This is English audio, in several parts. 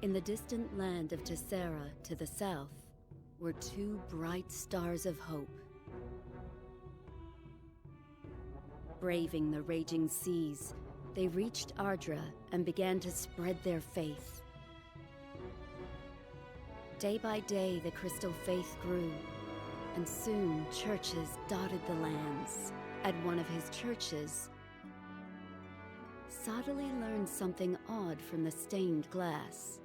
In the distant land of Tessera to the south were two bright stars of hope. Braving the raging seas, they reached Ardra and began to spread their faith. Day by day, the Crystal Faith grew, and soon churches dotted the lands. At one of his churches, Sadali learned something odd from the stained glass.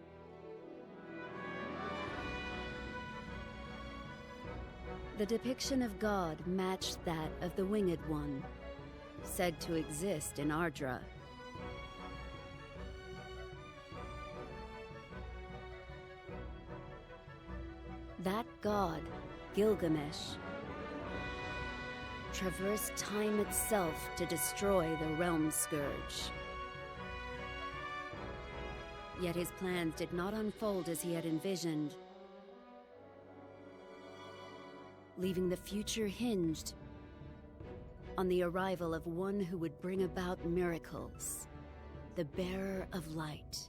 The depiction of God matched that of the Winged One, said to exist in Ardra. That god, Gilgamesh, traversed time itself to destroy the Realm Scourge. Yet his plans did not unfold as he had envisioned, leaving the future hinged on the arrival of one who would bring about miracles, the bearer of light.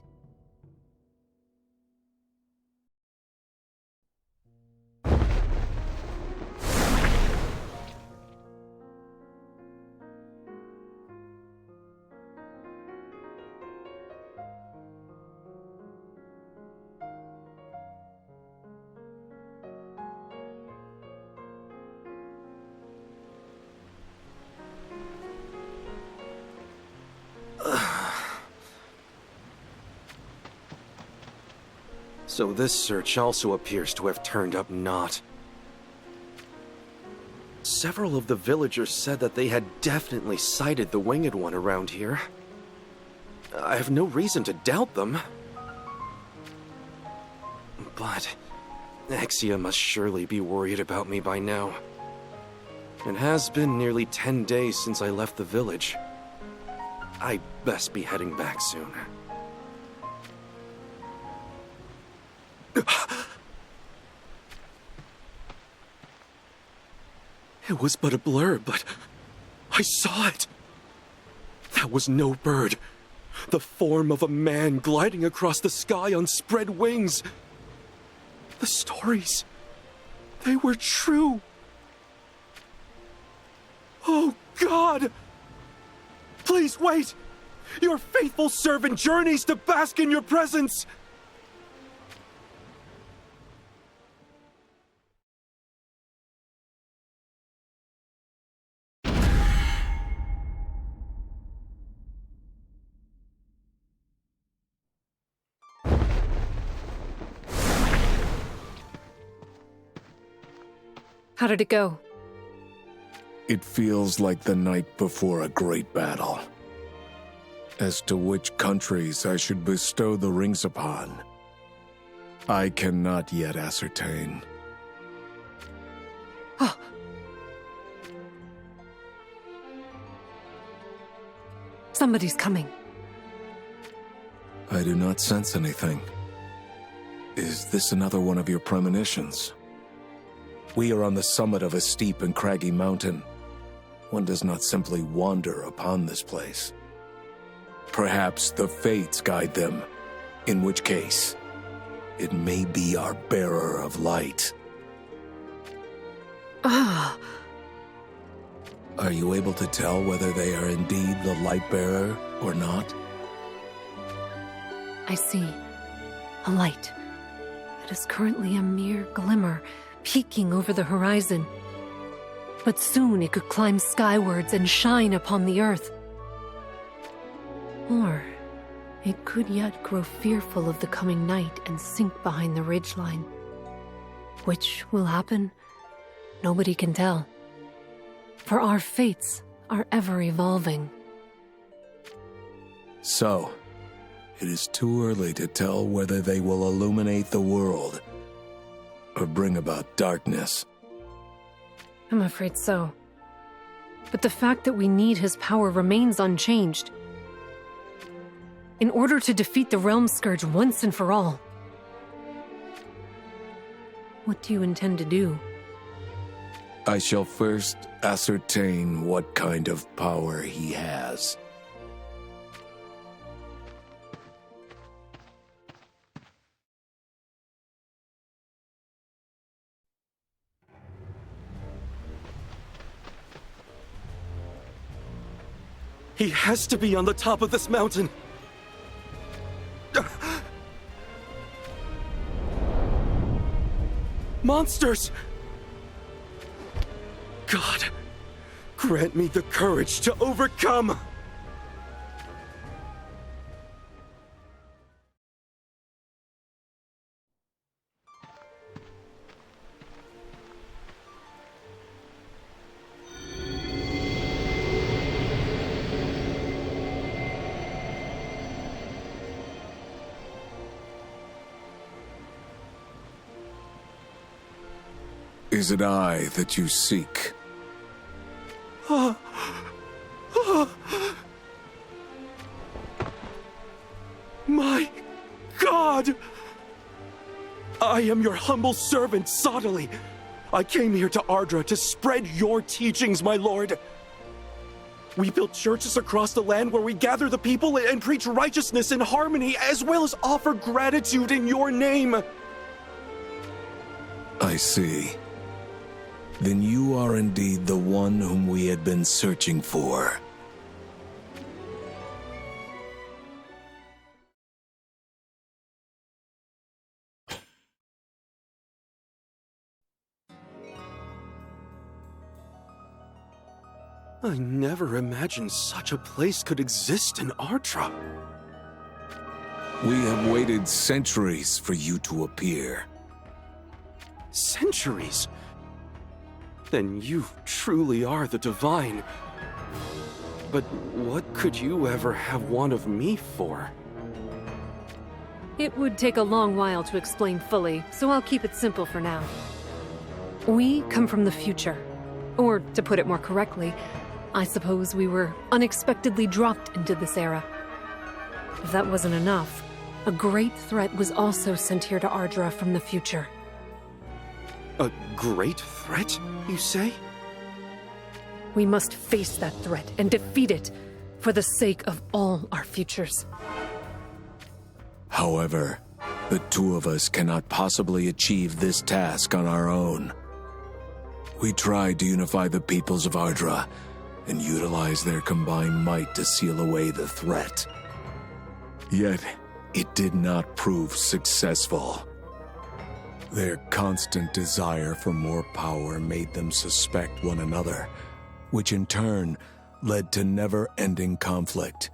So this search also appears to have turned up naught. Several of the villagers said that they had definitely sighted the Winged One around here. I have no reason to doubt them. But Exia must surely be worried about me by now. It has been nearly 10 days since I left the village. I'd best be heading back soon. It was but a blur, but I saw it. That was no bird. The form of a man gliding across the sky on spread wings. The stories, they were true. Oh, God! Please wait! Your faithful servant journeys to bask in your presence! How did it go? It feels like the night before a great battle. As to which countries I should bestow the rings upon, I cannot yet ascertain. Oh. Somebody's coming. I do not sense anything. Is this another one of your premonitions? We are on the summit of a steep and craggy mountain. One does not simply wander upon this place. Perhaps the fates guide them, in which case, it may be our bearer of light. Ah. Are you able to tell whether they are indeed the light bearer or not? I see. A light. It is currently a mere glimmer, peeking over the horizon. But soon it could climb skywards and shine upon the earth. Or it could yet grow fearful of the coming night and sink behind the ridgeline. Which will happen? Nobody can tell. For our fates are ever evolving. So, it is too early to tell whether they will illuminate the world or bring about darkness. I'm afraid so. But the fact that we need his power remains unchanged. In order to defeat the Realm Scourge once and for all. What do you intend to do? I shall first ascertain what kind of power he has. He has to be on the top of this mountain. Monsters! God, grant me the courage to overcome! Is it I that you seek? My God! I am your humble servant, Sodali. I came here to Ardra to spread your teachings, my lord. We build churches across the land where we gather the people and preach righteousness and harmony, as well as offer gratitude in your name. I see. Then you are indeed the one whom we had been searching for. I never imagined such a place could exist in Ardra. We have waited centuries for you to appear. Centuries? Then you truly are the divine. But what could you ever have want of me for? It would take a long while to explain fully, so I'll keep it simple for now. We come from the future. Or, to put it more correctly, I suppose we were unexpectedly dropped into this era. If that wasn't enough, a great threat was also sent here to Ardra from the future. A great threat, you say? We must face that threat and defeat it, for the sake of all our futures. However, the two of us cannot possibly achieve this task on our own. We tried to unify the peoples of Ardra and utilize their combined might to seal away the threat. Yet, it did not prove successful. Their constant desire for more power made them suspect one another, which in turn led to never-ending conflict,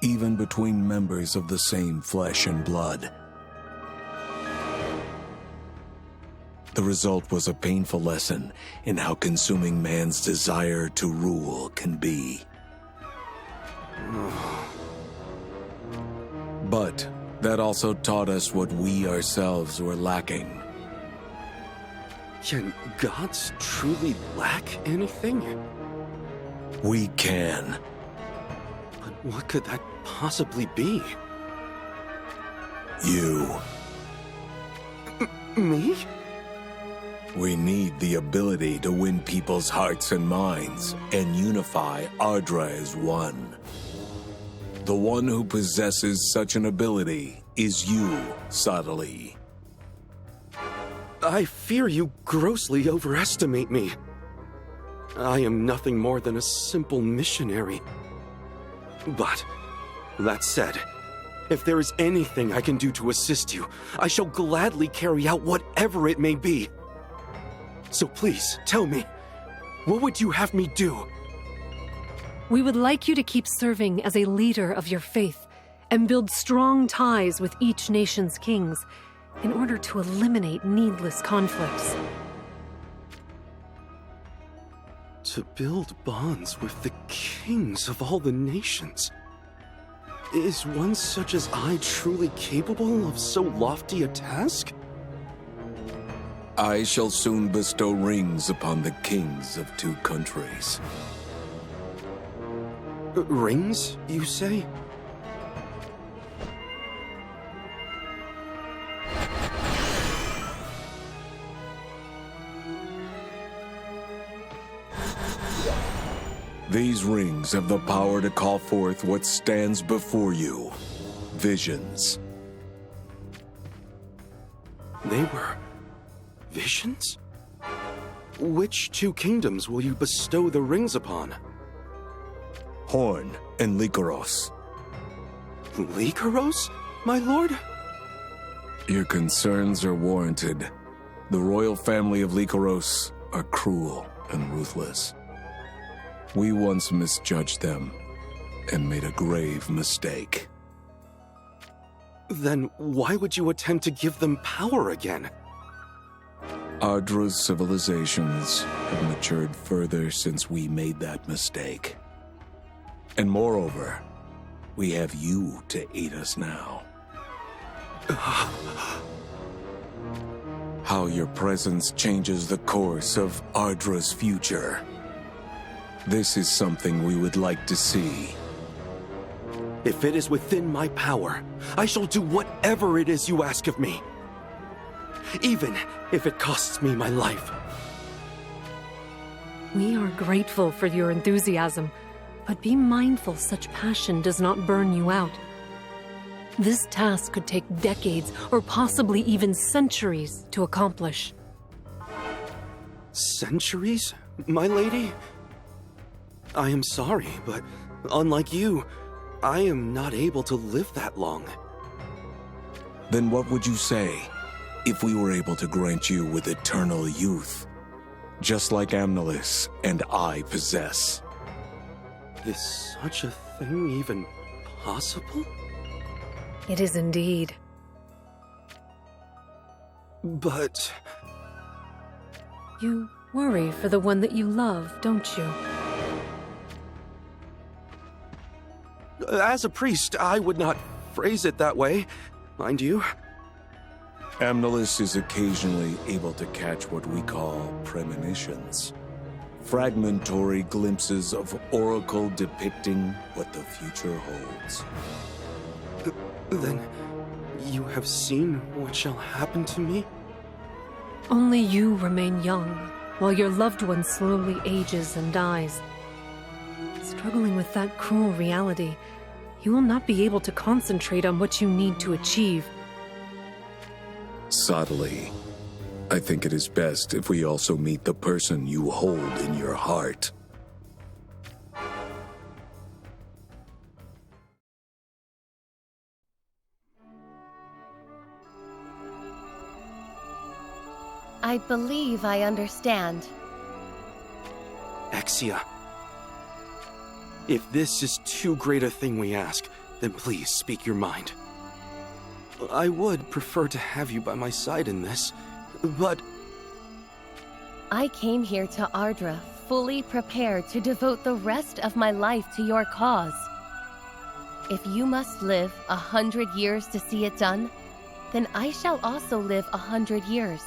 even between members of the same flesh and blood. The result was a painful lesson in how consuming man's desire to rule can be. But that also taught us what we ourselves were lacking. Can gods truly lack anything? We can. But what could that possibly be? You. Me? We need the ability to win people's hearts and minds and unify Ardra as one. The one who possesses such an ability is you, Sodali. I fear you grossly overestimate me. I am nothing more than a simple missionary. But, that said, if there is anything I can do to assist you, I shall gladly carry out whatever it may be. So please, tell me, what would you have me do? We would like you to keep serving as a leader of your faith and build strong ties with each nation's kings in order to eliminate needless conflicts. To build bonds with the kings of all the nations? Is one such as I truly capable of so lofty a task? I shall soon bestow rings upon the kings of two countries. Rings, you say? These rings have the power to call forth what stands before you. Visions. They were visions? Which two kingdoms will you bestow the rings upon? Horn and Lycoros. Lycoros, my lord? Your concerns are warranted. The royal family of Lycoros are cruel and ruthless. We once misjudged them and made a grave mistake. Then why would you attempt to give them power again? Ardra's civilizations have matured further since we made that mistake. And moreover, we have you to aid us now. How your presence changes the course of Ardra's future. This is something we would like to see. If it is within my power, I shall do whatever it is you ask of me. Even if it costs me my life. We are grateful for your enthusiasm, but be mindful such passion does not burn you out. This task could take decades or possibly even centuries to accomplish. Centuries, my lady? I am sorry, but unlike you, I am not able to live that long. Then what would you say if we were able to grant you with eternal youth, just like Amnelis and I possess? Is such a thing even possible? It is indeed. But... You worry for the one that you love, don't you? As a priest, I would not phrase it that way, mind you. Amnelis is occasionally able to catch what we call premonitions. Fragmentary glimpses of Oracle depicting what the future holds. Then, you have seen what shall happen to me? Only you remain young, while your loved one slowly ages and dies. Struggling with that cruel reality, you will not be able to concentrate on what you need to achieve. Subtly, I think it is best if we also meet the person you hold in your heart. I believe I understand. Exia. If this is too great a thing we ask, then please speak your mind. I would prefer to have you by my side in this, but... I came here to Ardra fully prepared to devote the rest of my life to your cause. If you must live 100 years to see it done, then I shall also live 100 years.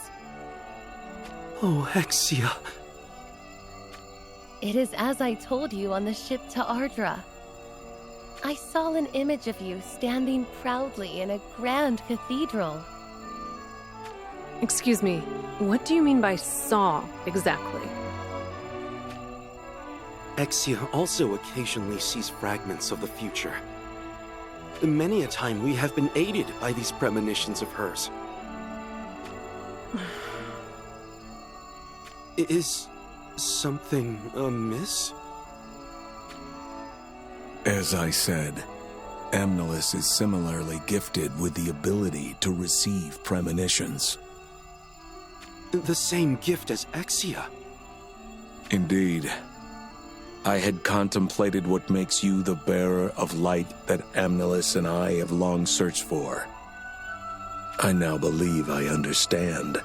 Oh, Exia. It is as I told you on the ship to Ardra. I saw an image of you standing proudly in a grand cathedral. Excuse me, what do you mean by saw, exactly? Exia also occasionally sees fragments of the future. Many a time we have been aided by these premonitions of hers. Is something amiss? As I said, Amnelis is similarly gifted with the ability to receive premonitions. The same gift as Exia. Indeed. I had contemplated what makes you the bearer of light that Amnelis and I have long searched for. I now believe I understand.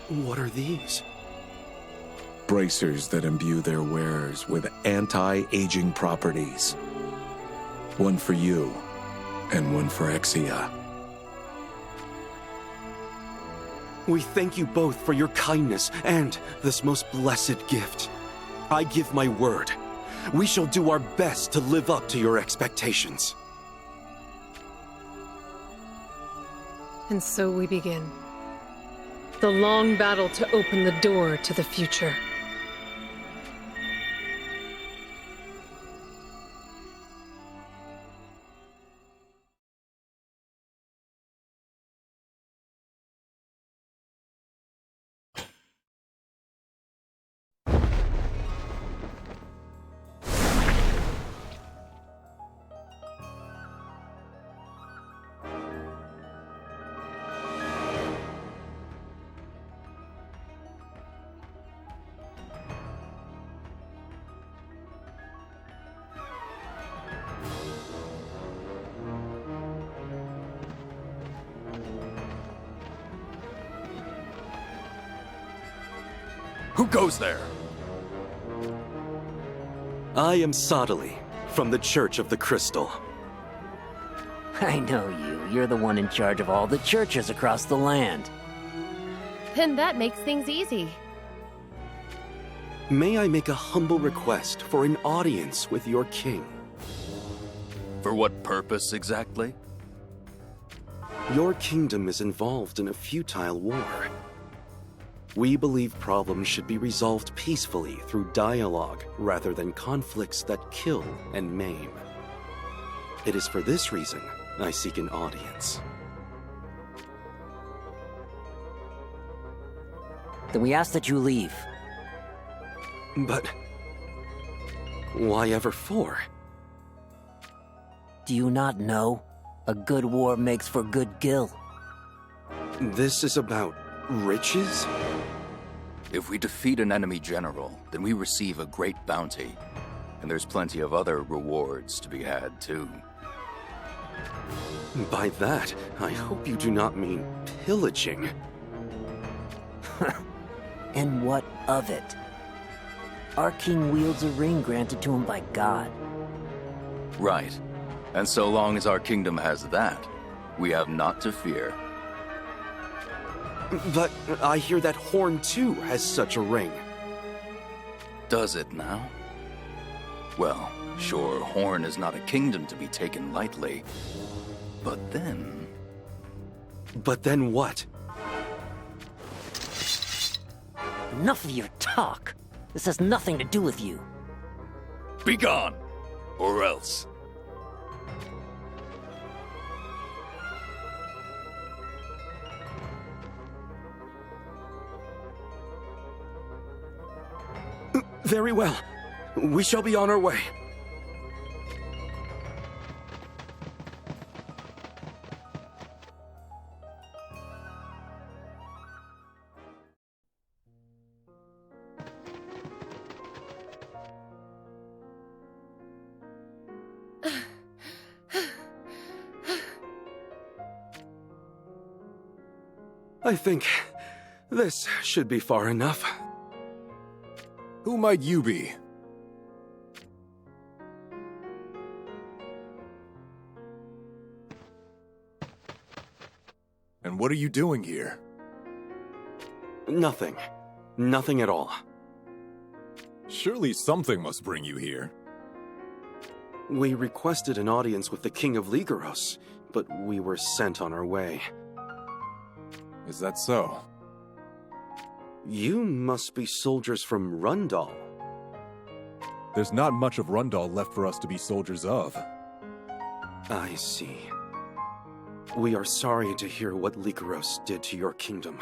What are these? Bracers that imbue their wearers with anti-aging properties. One for you, and one for Exia. We thank you both for your kindness and this most blessed gift. I give my word. We shall do our best to live up to your expectations. And so we begin. The long battle to open the door to the future. Who goes there? I am Sodali, from the Church of the Crystal. I know you. You're the one in charge of all the churches across the land. Then that makes things easy. May I make a humble request for an audience with your king? For what purpose exactly? Your kingdom is involved in a futile war. We believe problems should be resolved peacefully through dialogue rather than conflicts that kill and maim. It is for this reason I seek an audience. Then we ask that you leave. But why ever for? Do you not know? A good war makes for good gil. This is about riches? If we defeat an enemy general, then we receive a great bounty. And there's plenty of other rewards to be had, too. By that, I hope you do not mean pillaging. And what of it? Our king wields a ring granted to him by God. Right. And so long as our kingdom has that, we have naught to fear. But I hear that Horn too has such a ring. Does it now? Well, sure, Horn is not a kingdom to be taken lightly. But then... But then what? Enough of your talk. This has nothing to do with you. Be gone! Or else. Very well. We shall be on our way. I think this should be far enough. Who might you be? And what are you doing here? Nothing. Nothing at all. Surely something must bring you here. We requested an audience with the King of Ligeros, but we were sent on our way. Is that so? You must be soldiers from Rundal. There's not much of Rundal left for us to be soldiers of. I see. We are sorry to hear what Ligeros did to your kingdom.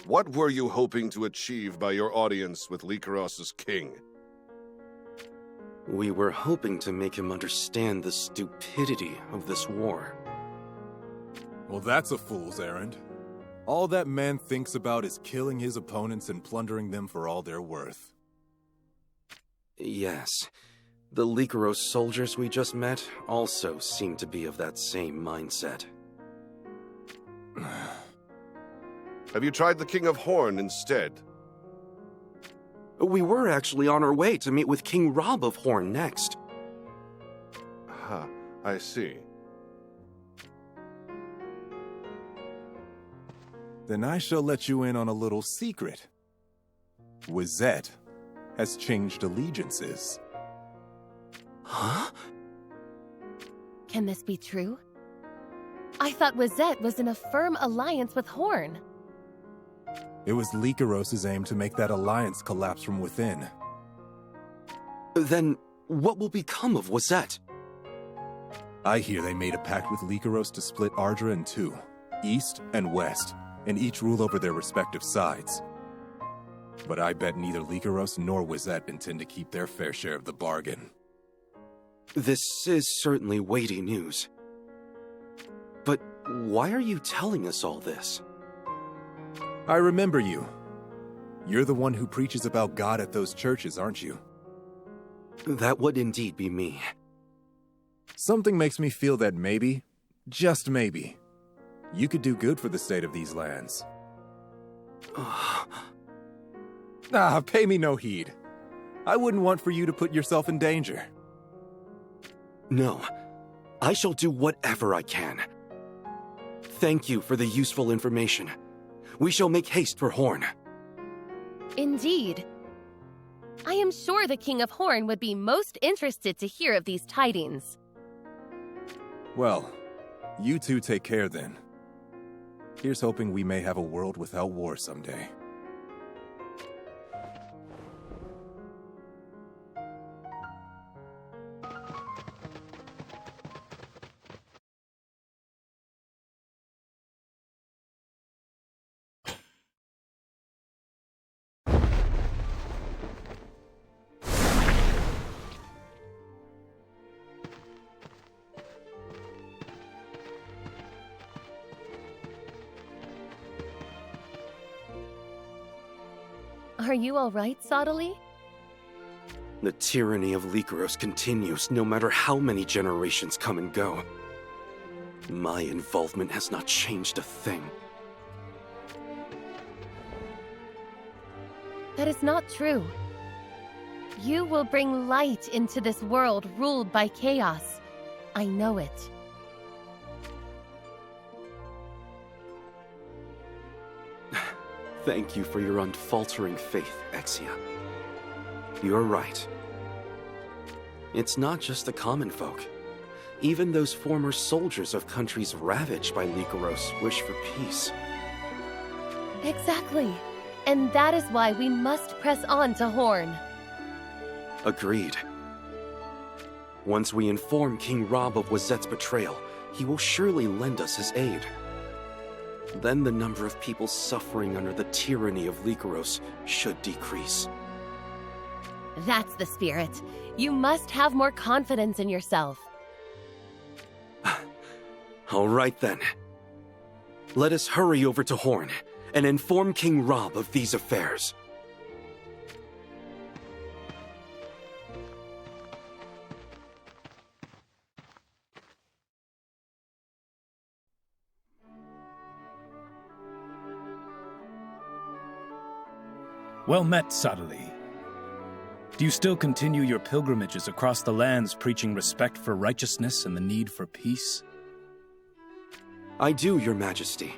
What were you hoping to achieve by your audience with Ligeros' king? We were hoping to make him understand the stupidity of this war. Well, that's a fool's errand. All that man thinks about is killing his opponents and plundering them for all they're worth. Yes. The Ligeros soldiers we just met also seem to be of that same mindset. Have you tried the King of Horn instead? We were actually on our way to meet with King Rob of Horn next. I see. Then I shall let you in on a little secret. Wizette has changed allegiances. Huh? Can this be true? I thought Wizette was in a firm alliance with Horn. It was Ligeros' aim to make that alliance collapse from within. Then what will become of Wizette? I hear they made a pact with Ligeros to split Ardra in two, east and west, and each rule over their respective sides. But I bet neither Ligeros nor Wizette intend to keep their fair share of the bargain. This is certainly weighty news. But why are you telling us all this? I remember you. You're the one who preaches about God at those churches, aren't you? That would indeed be me. Something makes me feel that maybe, just maybe, you could do good for the state of these lands. Pay me no heed. I wouldn't want for you to put yourself in danger. No, I shall do whatever I can. Thank you for the useful information. We shall make haste for Horn. Indeed. I am sure the King of Horn would be most interested to hear of these tidings. Well, you two take care then. Here's hoping we may have a world without war someday. Are you all right, Sottily? The tyranny of Lycaros continues no matter how many generations come and go. My involvement has not changed a thing. That is not true. You will bring light into this world ruled by chaos. I know it. Thank you for your unfaltering faith, Exia. You're right. It's not just the common folk. Even those former soldiers of countries ravaged by Lycaros wish for peace. Exactly. And that is why we must press on to Horn. Agreed. Once we inform King Rob of Wazet's betrayal, he will surely lend us his aid. Then the number of people suffering under the tyranny of Lycaros should decrease. That's the spirit. You must have more confidence in yourself. All right then. Let us hurry over to Horn and inform King Rob of these affairs. Well met, Sottily. Do you still continue your pilgrimages across the lands preaching respect for righteousness and the need for peace? I do, Your Majesty.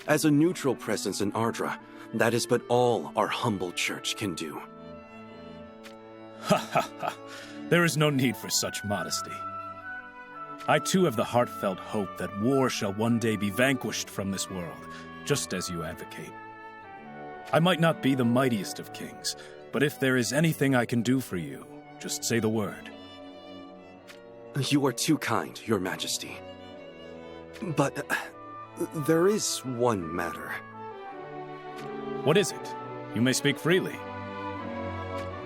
As a neutral presence in Ardra, that is but all our humble church can do. Ha ha ha. There is no need for such modesty. I too have the heartfelt hope that war shall one day be vanquished from this world, just as you advocate. I might not be the mightiest of kings, but if there is anything I can do for you, just say the word. You are too kind, Your Majesty. But there is one matter. What is it? You may speak freely.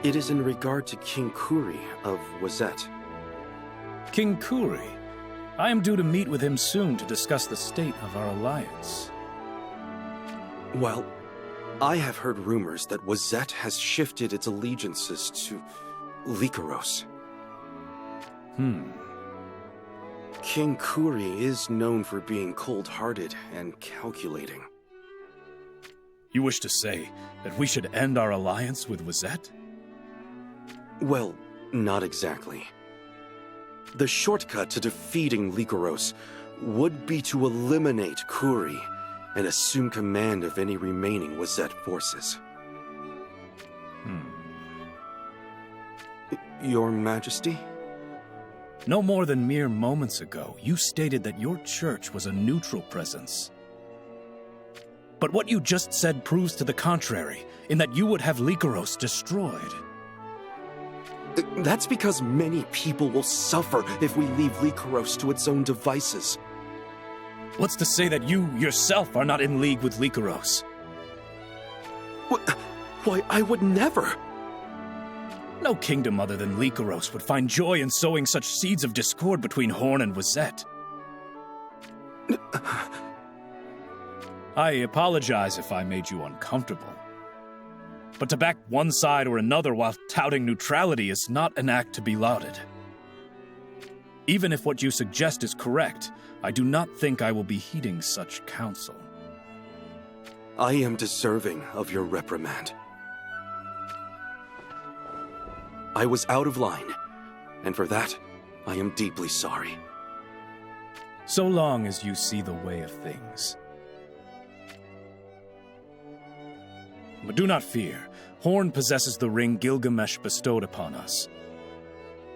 It is in regard to King Kuri of Wazet. King Kuri? I am due to meet with him soon to discuss the state of our alliance. Well, I have heard rumors that Wazet has shifted its allegiances to Lycaros. King Kuri is known for being cold-hearted and calculating. You wish to say that we should end our alliance with Wazet? Well, not exactly. The shortcut to defeating Lycaros would be to eliminate Kuri and assume command of any remaining Wazet forces. Your Majesty? No more than mere moments ago, you stated that your church was a neutral presence. But what you just said proves to the contrary, in that you would have Lycaros destroyed. That's because many people will suffer if we leave Lycaros to its own devices. What's to say that you, yourself, are not in league with Lycaros? Why, I would never! No kingdom other than Lycaros would find joy in sowing such seeds of discord between Horn and Wazet. I apologize if I made you uncomfortable. But to back one side or another while touting neutrality is not an act to be lauded. Even if what you suggest is correct, I do not think I will be heeding such counsel. I am deserving of your reprimand. I was out of line, and for that, I am deeply sorry. So long as you see the way of things. But do not fear. Horn possesses the ring Gilgamesh bestowed upon us.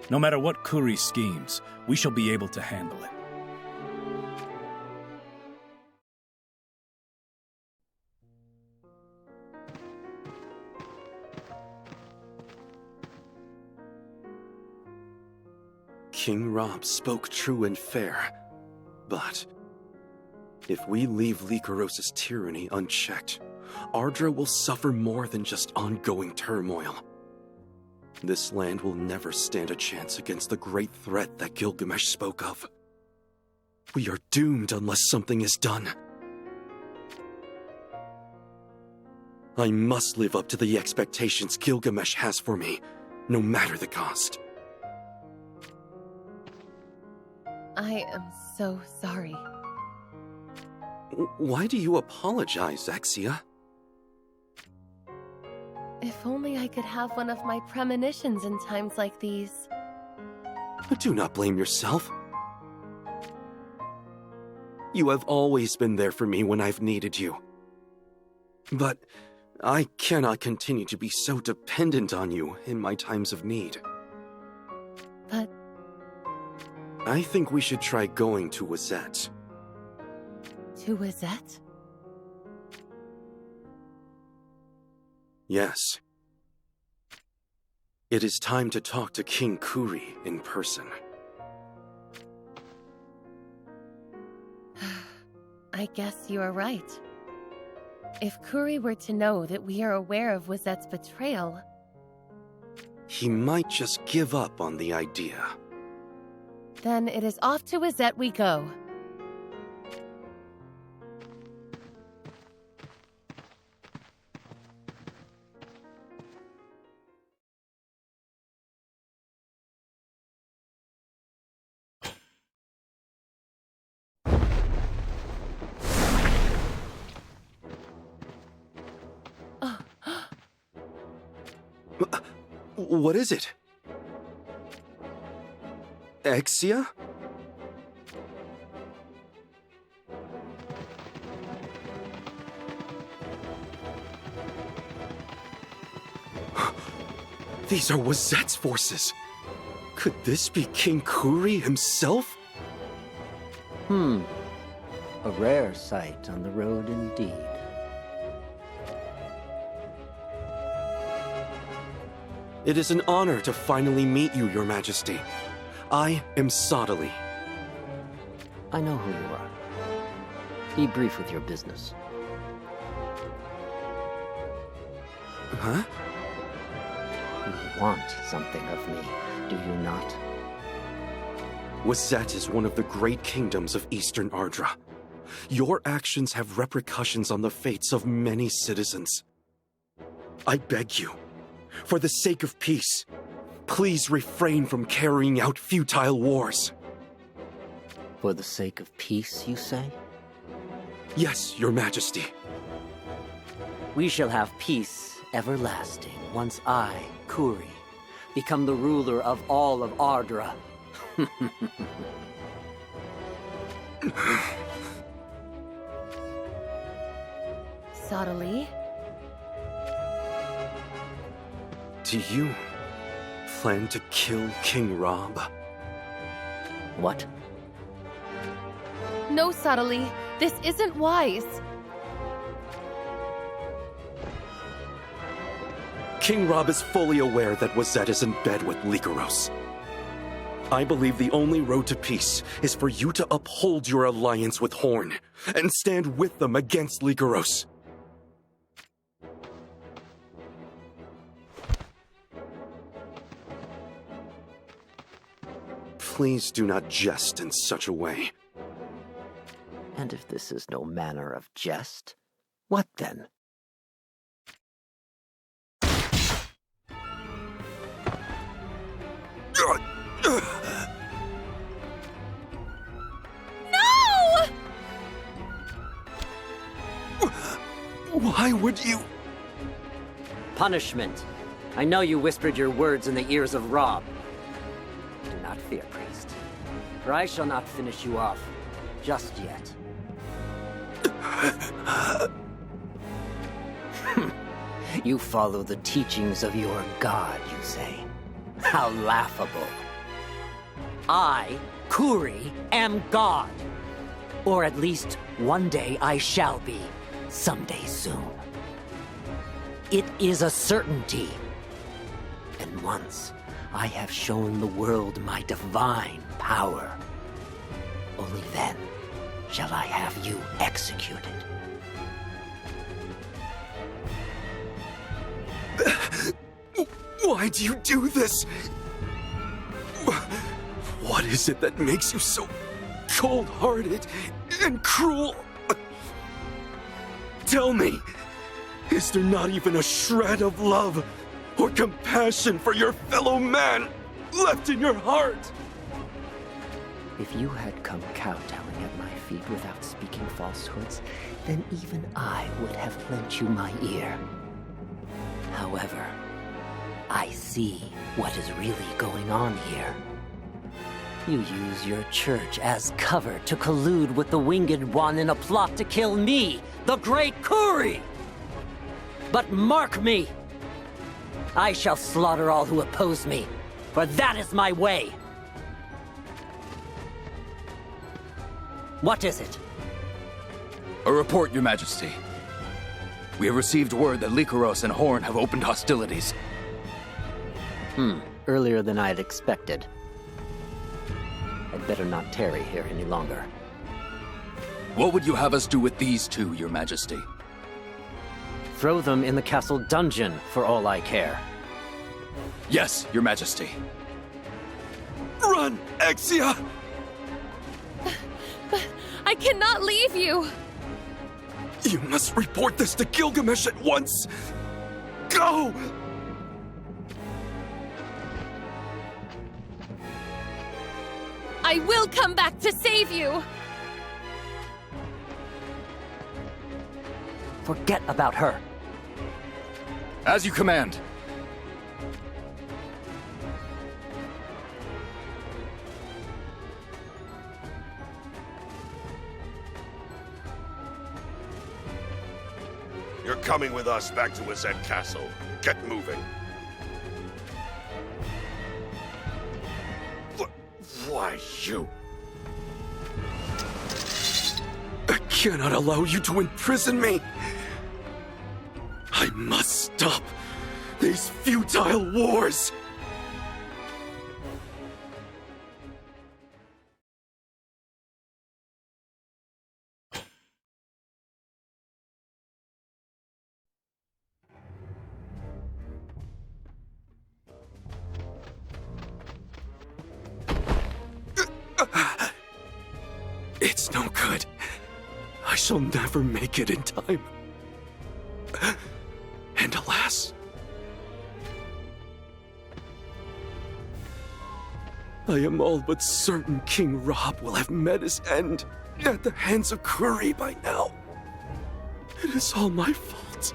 No matter what Kuri schemes, we shall be able to handle it. King Rob spoke true and fair, but if we leave Lycoros' tyranny unchecked, Ardra will suffer more than just ongoing turmoil. This land will never stand a chance against the great threat that Gilgamesh spoke of. We are doomed unless something is done. I must live up to the expectations Gilgamesh has for me, no matter the cost. I am so sorry. Why do you apologize, Exia? If only I could have one of my premonitions in times like these. Do not blame yourself. You have always been there for me when I've needed you. But I cannot continue to be so dependent on you in my times of need. But I think we should try going to Wazette. to Wazette? Yes. It is time to talk to King Kuri in person. I guess you are right. If Kuri were to know that we are aware of Wazette's betrayal... He might just give up on the idea. Then it is off to Wazette we go. What is it? Exia? These are Wazette's forces. Could this be King Kuri himself? A rare sight on the road indeed. It is an honor to finally meet you, Your Majesty. I am Sodali. I know who you are. Be brief with your business. Huh? You want something of me, do you not? Wazette is one of the great kingdoms of Eastern Ardra. Your actions have repercussions on the fates of many citizens. I beg you, for the sake of peace, please refrain from carrying out futile wars. For the sake of peace, you say? Yes, Your Majesty. We shall have peace everlasting once I, Kuri, become the ruler of all of Ardra. Sodali? Do you plan to kill King Rob? What? No, Sodali. This isn't wise. King Rob is fully aware that Wazette is in bed with Lycoros. I believe the only road to peace is for you to uphold your alliance with Horn and stand with them against Lycoros. Please do not jest in such a way. And if this is no manner of jest, what then? No! Why would you? Punishment. I know you whispered your words in the ears of Rob. Do not fear, priest, for I shall not finish you off just yet. You follow the teachings of your god, you say? How laughable. I, Kuri, am god. Or at least one day I shall be, someday soon. It is a certainty. And once I have shown the world my divine power, only then shall I have you executed. Why do you do this? What is it that makes you so cold-hearted and cruel? Tell me, is there not even a shred of love or compassion for your fellow man left in your heart? If you had come kowtowing at my feet without speaking falsehoods, then even I would have lent you my ear. However, I see what is really going on here. You use your church as cover to collude with the Winged One in a plot to kill me, the Great Kuri! But mark me! I shall slaughter all who oppose me, for that is my way! What is it? A report, Your Majesty. We have received word that Lycaros and Horn have opened hostilities. Earlier than I had expected. I'd better not tarry here any longer. What would you have us do with these two, Your Majesty? Throw them in the castle dungeon, for all I care. Yes, Your Majesty. Run, Exia! But I cannot leave you! You must report this to Gilgamesh at once! Go! I will come back to save you! Forget about her. As you command. You're coming with us back to Wizet Castle. Get moving. Why, you? I cannot allow you to imprison me! I must stop these futile wars! It's no good. I shall never make it in time. And alas, I am all but certain King Rob will have met his end at the hands of Kuri by now. It is all my fault.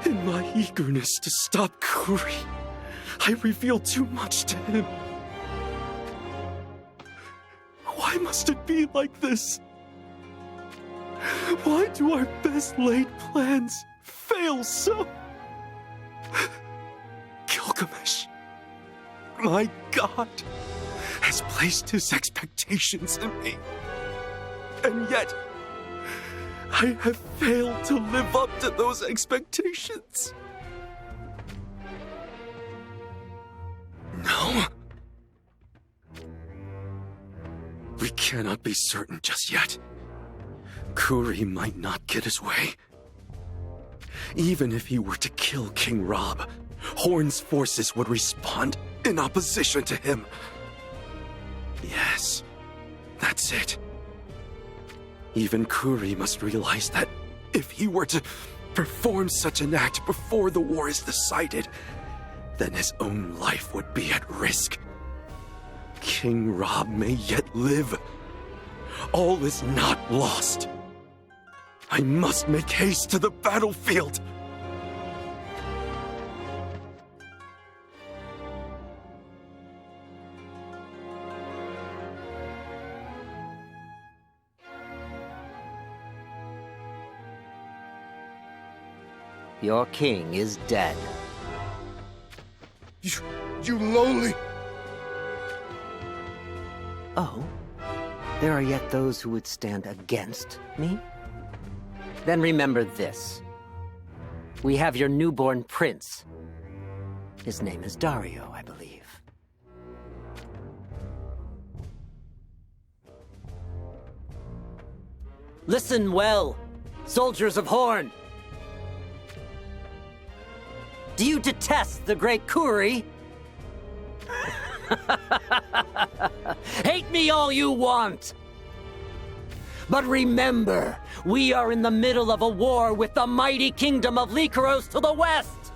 In my eagerness to stop Kuri, I revealed too much to him. Why must it be like this? Why do our best laid plans fail so? Gilgamesh, my god, has placed his expectations in me. And yet, I have failed to live up to those expectations. No. We cannot be certain just yet. Kuri might not get his way. Even if he were to kill King Rob, Horn's forces would respond in opposition to him. Yes, that's it. Even Kuri must realize that if he were to perform such an act before the war is decided, then his own life would be at risk. King Rob may yet live. All is not lost. I must make haste to the battlefield. Your king is dead. You lowly... Oh? There are yet those who would stand against me? Then remember this. We have your newborn prince. His name is Dario, I believe. Listen well, soldiers of Horn! Do you detest the Great Kuri? Hate me all you want! But remember, we are in the middle of a war with the mighty kingdom of Lycaros to the west!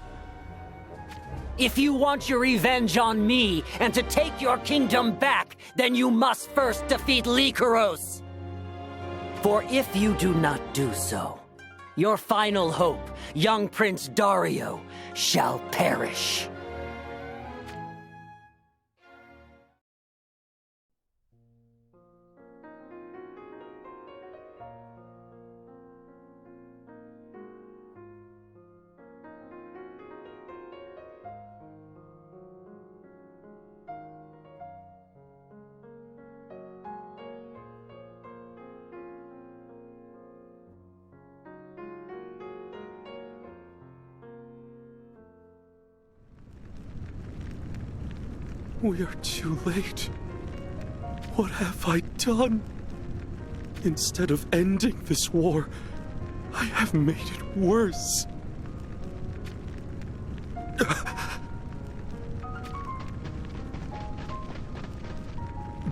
If you want your revenge on me and to take your kingdom back, then you must first defeat Lycaros! For if you do not do so, your final hope, young Prince Dario, shall perish. We are too late. What have I done? Instead of ending this war, I have made it worse.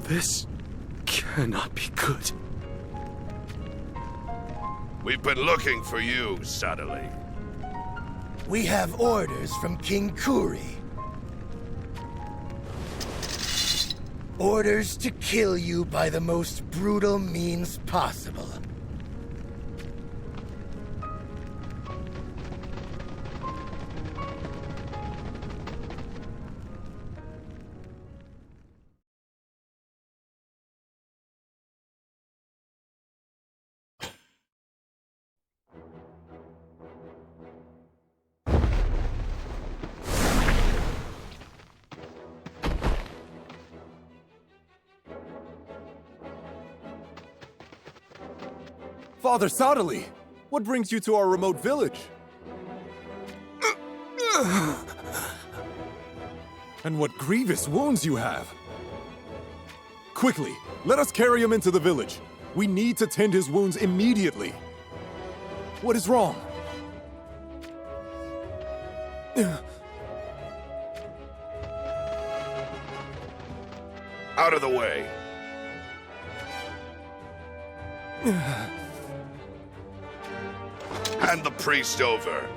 This cannot be good. We've been looking for you, Sadali. We have orders from King Kuri. Orders to kill you by the most brutal means possible. Father Sadali, what brings you to our remote village? And what grievous wounds you have! Quickly, let us carry him into the village. We need to tend his wounds immediately. What is wrong? Out of the way. Hand the priest over,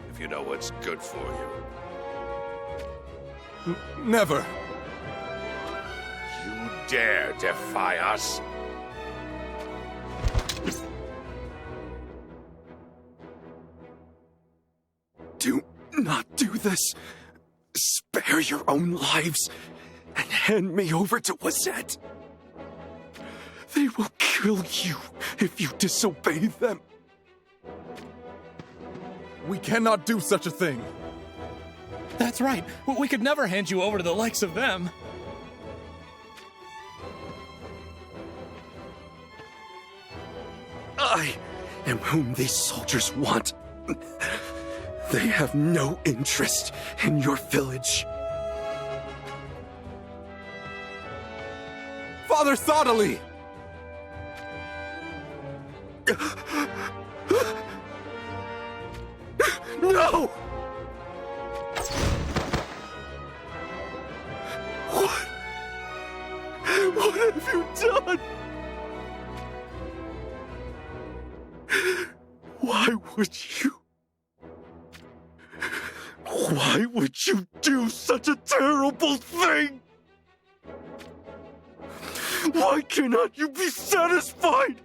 if you know what's good for you. Never. You dare defy us? Do not do this. Spare your own lives and hand me over to Wazette. They will kill you if you disobey them. We cannot do such a thing. That's right. We could never hand you over to the likes of them. I am whom these soldiers want. They have no interest in your village. Father Sadali! No! What have you done? Why would you do such a terrible thing? Why cannot you be satisfied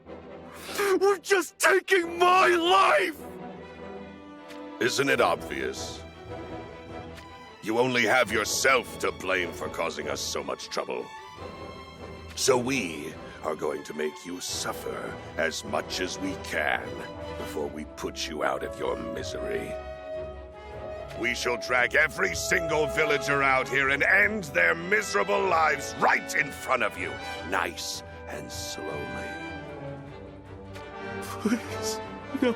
with just taking my life? Isn't it obvious? You only have yourself to blame for causing us so much trouble. So we are going to make you suffer as much as we can before we put you out of your misery. we shall drag every single villager out here and end their miserable lives right in front of you. Nice and slowly. Please, no.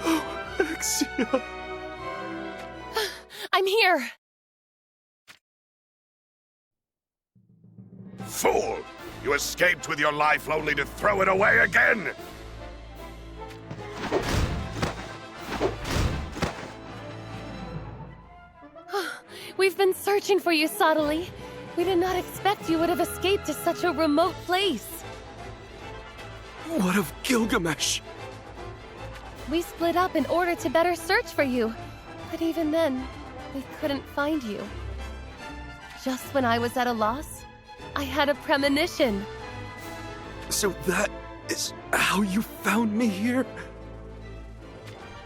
Oh, Exia. I'm here! Fool! You escaped with your life only to throw it away again! We've been searching for you, Sottily. We did not expect you would have escaped to such a remote place. What of Gilgamesh? We split up in order to better search for you, but even then, we couldn't find you. Just when I was at a loss, I had a premonition. So that is how you found me here?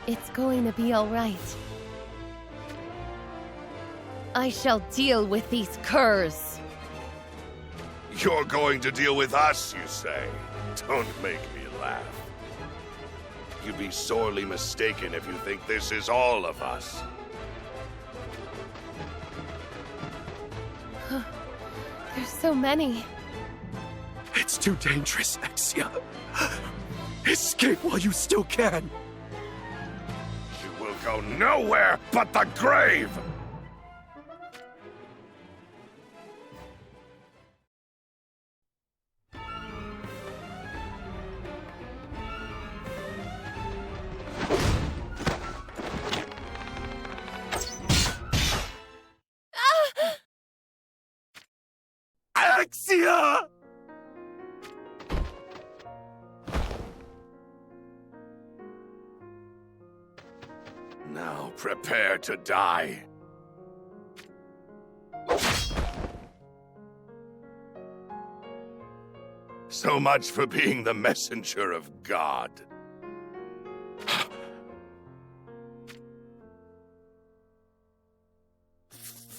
It's going to be all right. I shall deal with these curs. You're going to deal with us, you say? Don't make me laugh. You'd be sorely mistaken if you think this is all of us. There's so many. It's too dangerous, Exia. Escape while you still can. You will go nowhere but the grave! Exia! Now prepare to die. So much for being the messenger of God.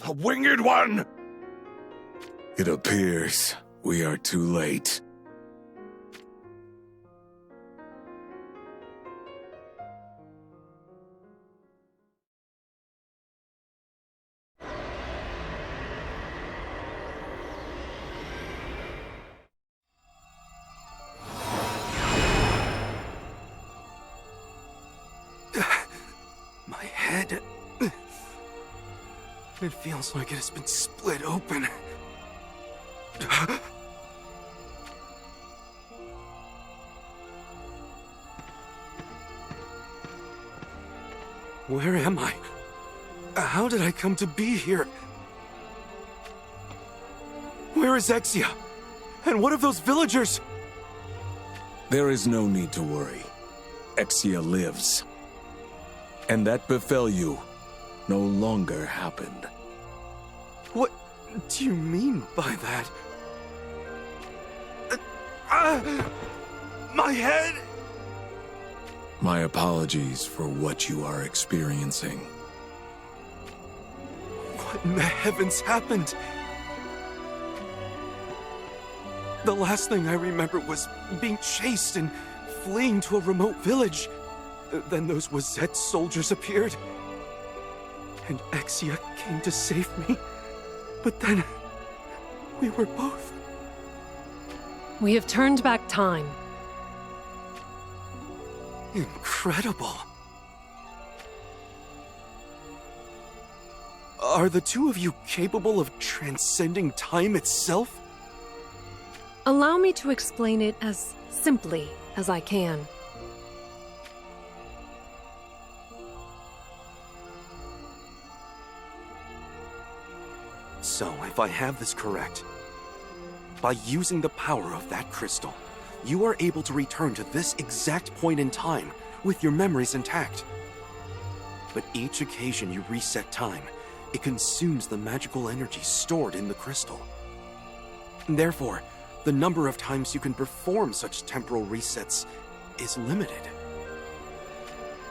The Winged One! It appears we are too late. My head... It feels like it has been split open. Where am I? How did I come to be here? Where is Exia? And what of those villagers? There is no need to worry. Exia lives. And that befell you no longer happened. What do you mean by that? My head! My apologies for what you are experiencing. What in the heavens happened? The last thing I remember was being chased and fleeing to a remote village. Then those Wazette soldiers appeared. And Exia came to save me. But then, we were both... We have turned back time. Incredible. Are the two of you capable of transcending time itself? Allow me to explain it as simply as I can. So, if I have this correct, by using the power of that crystal, you are able to return to this exact point in time with your memories intact. But each occasion you reset time, it consumes the magical energy stored in the crystal. Therefore, the number of times you can perform such temporal resets is limited.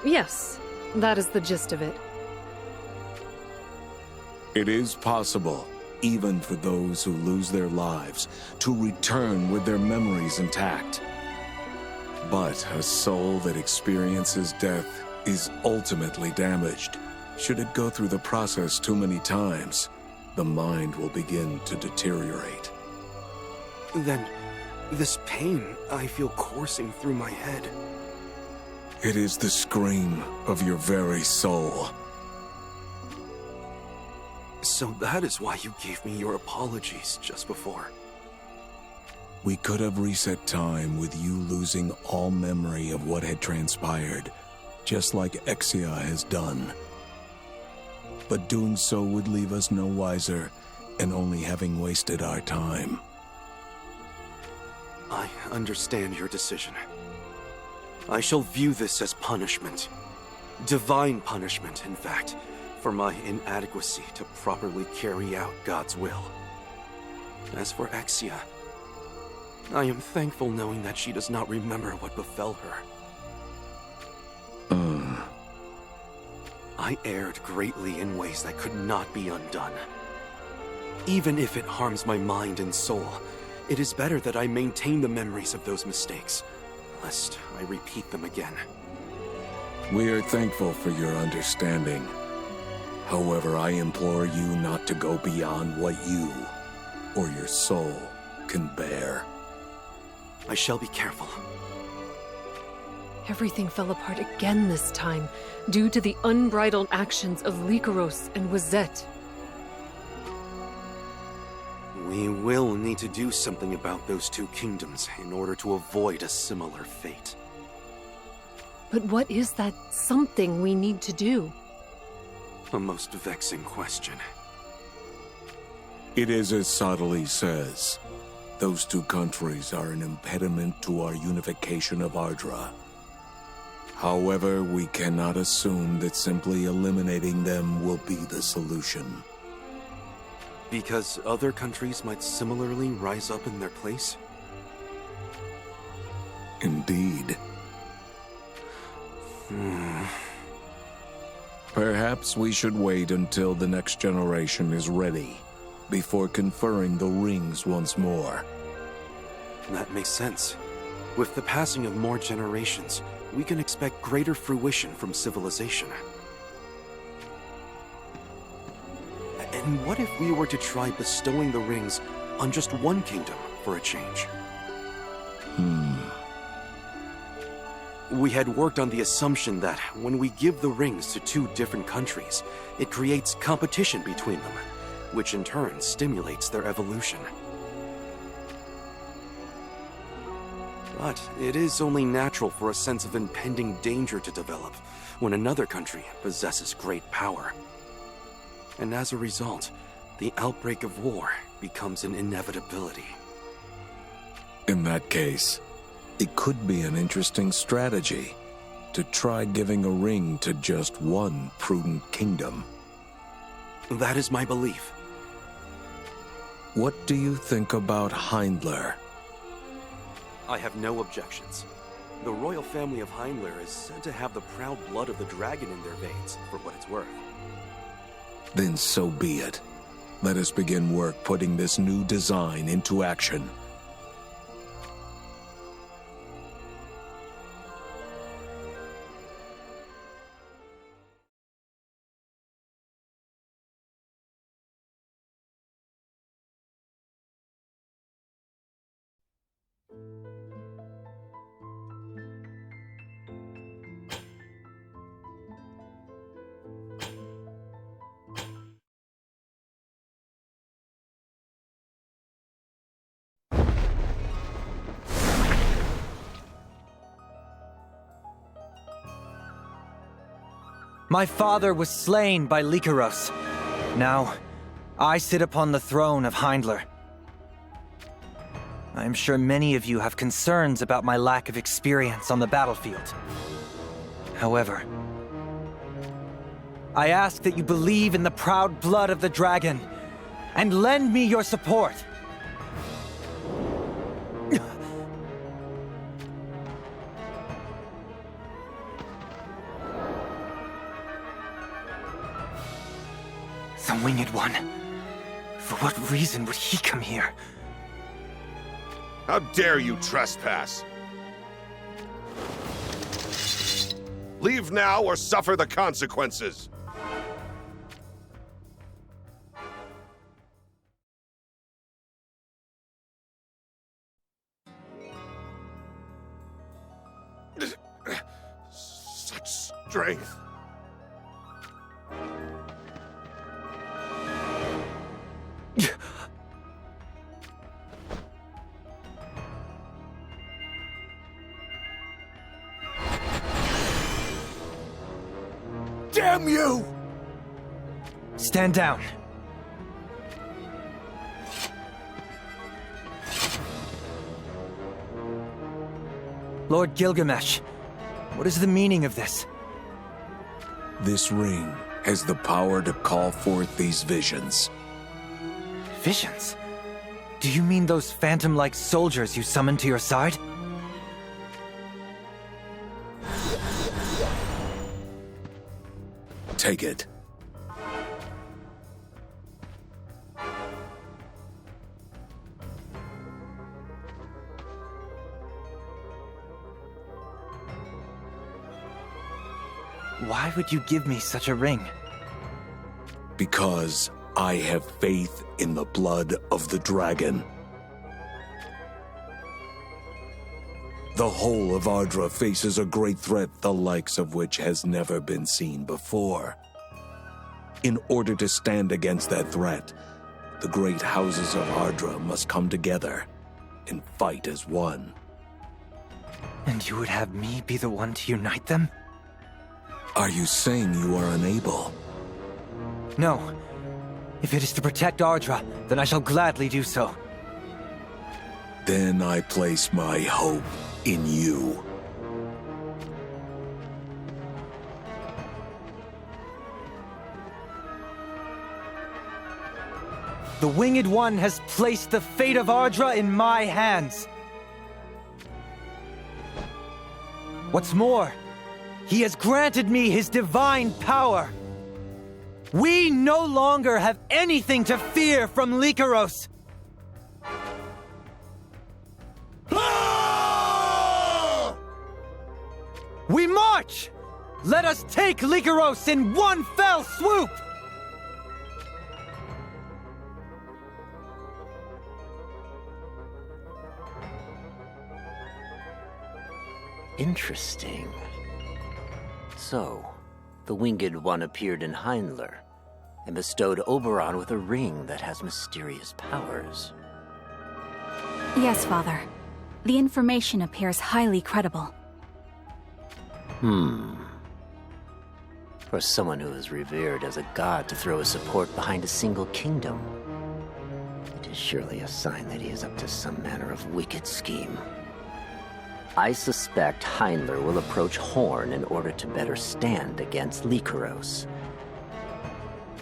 Yes, that is the gist of it. It is possible, even for those who lose their lives, to return with their memories intact. But a soul that experiences death is ultimately damaged. Should it go through the process too many times, the mind will begin to deteriorate. Then, this pain I feel coursing through my head. It is the scream of your very soul. So that is why you gave me your apologies just before. We could have reset time with you losing all memory of what had transpired, just like Exia has done. But doing so would leave us no wiser, and only having wasted our time. I understand your decision. I shall view this as punishment. Divine punishment, in fact, for my inadequacy to properly carry out God's will. As for Exia, I am thankful knowing that she does not remember what befell her. I erred greatly in ways that could not be undone. Even if it harms my mind and soul, it is better that I maintain the memories of those mistakes, lest I repeat them again. We are thankful for your understanding. However, I implore you not to go beyond what you, or your soul, can bear. I shall be careful. Everything fell apart again this time, due to the unbridled actions of Lycaros and Wazette. We will need to do something about those two kingdoms in order to avoid a similar fate. But what is that something we need to do? A most vexing question. It is as Sadali says. Those two countries are an impediment to our unification of Ardra. However, we cannot assume that simply eliminating them will be the solution. Because other countries might similarly rise up in their place? Indeed. Perhaps we should wait until the next generation is ready, before conferring the rings once more. That makes sense. With the passing of more generations, we can expect greater fruition from civilization. And what if we were to try bestowing the rings on just one kingdom for a change? We had worked on the assumption that when we give the rings to two different countries, it creates competition between them, which in turn stimulates their evolution. But it is only natural for a sense of impending danger to develop when another country possesses great power. And as a result, the outbreak of war becomes an inevitability. In that case, it could be an interesting strategy to try giving a ring to just one prudent kingdom. That is my belief. What do you think about Heindler? I have no objections. The royal family of Heindler is said to have the proud blood of the dragon in their veins, for what it's worth. Then so be it. Let us begin work putting this new design into action. My father was slain by Lycaros. Now, I sit upon the throne of Heindler. I am sure many of you have concerns about my lack of experience on the battlefield. However, I ask that you believe in the proud blood of the dragon, and lend me your support. The Winged One. For what reason would he come here? How dare you trespass? Leave now or suffer the consequences. Such strength. Damn you! Stand down. Lord Gilgamesh, what is the meaning of this? This ring has the power to call forth these visions. Visions? Do you mean those phantom-like soldiers you summoned to your side? Take it. Why would you give me such a ring? Because I have faith in the blood of the dragon. The whole of Ardra faces a great threat the likes of which has never been seen before. In order to stand against that threat, the great houses of Ardra must come together and fight as one. And you would have me be the one to unite them? Are you saying you are unable? No. If it is to protect Ardra, then I shall gladly do so. Then I place my hope in you. The Winged One has placed the fate of Ardra in my hands. What's more, he has granted me his divine power. We no longer have anything to fear from Lycaros. We march! Let us take Lycaros in one fell swoop! Interesting. So, the Winged One appeared in Heinler and bestowed Oberon with a ring that has mysterious powers. Yes, Father. The information appears highly credible. For someone who is revered as a god to throw his support behind a single kingdom, it is surely a sign that he is up to some manner of wicked scheme. I suspect Heinler will approach Horn in order to better stand against Lycaros.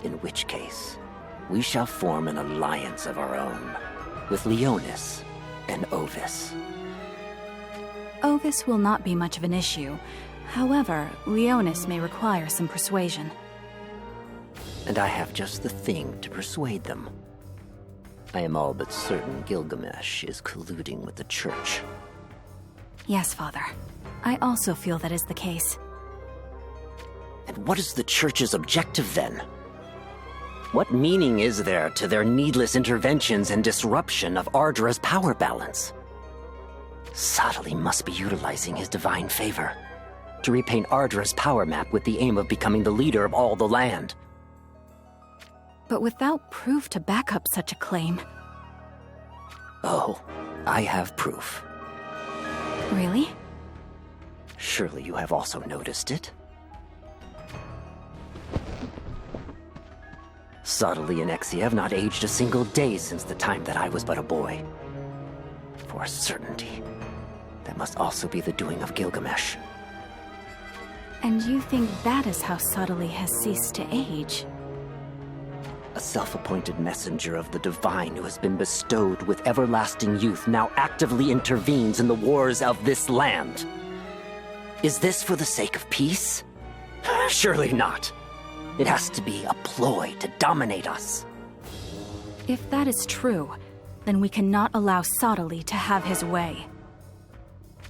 In which case, we shall form an alliance of our own, with Leonis and Ovis. Ovis will not be much of an issue. However, Leonis may require some persuasion. And I have just the thing to persuade them. I am all but certain Gilgamesh is colluding with the Church. Yes, Father. I also feel that is the case. And what is the Church's objective then? What meaning is there to their needless interventions and disruption of Ardra's power balance? Sadly must be utilizing his divine favor to repaint Ardra's power map with the aim of becoming the leader of all the land. But without proof to back up such a claim. Oh, I have proof. Really? Surely you have also noticed it. Sadly and Exi have not aged a single day since the time that I was but a boy. For a certainty, that must also be the doing of Gilgamesh. And you think that is how Sadly has ceased to age? A self-appointed messenger of the divine who has been bestowed with everlasting youth now actively intervenes in the wars of this land. Is this for the sake of peace? Surely not. It has to be a ploy to dominate us. If that is true, then we cannot allow Sadly to have his way.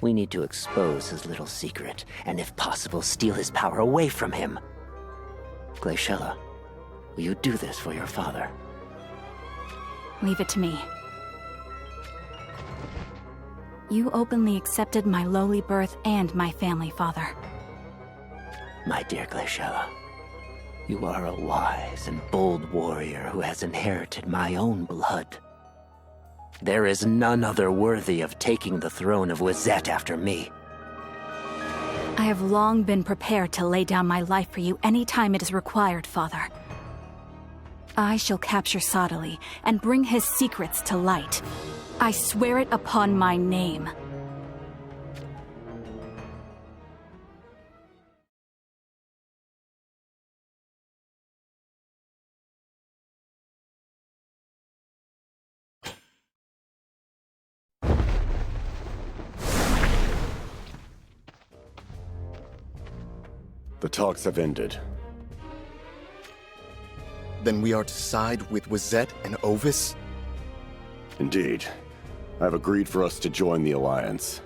We need to expose his little secret, and if possible, steal his power away from him. Glaciella, will you do this for your father? Leave it to me. You openly accepted my lowly birth and my family, father. My dear Glaciella, you are a wise and bold warrior who has inherited my own blood. There is none other worthy of taking the throne of Wizette after me. I have long been prepared to lay down my life for you any time it is required, father. I shall capture Sodali and bring his secrets to light. I swear it upon my name. The talks have ended. Then we are to side with Wizette and Ovis? Indeed. I have agreed for us to join the Alliance.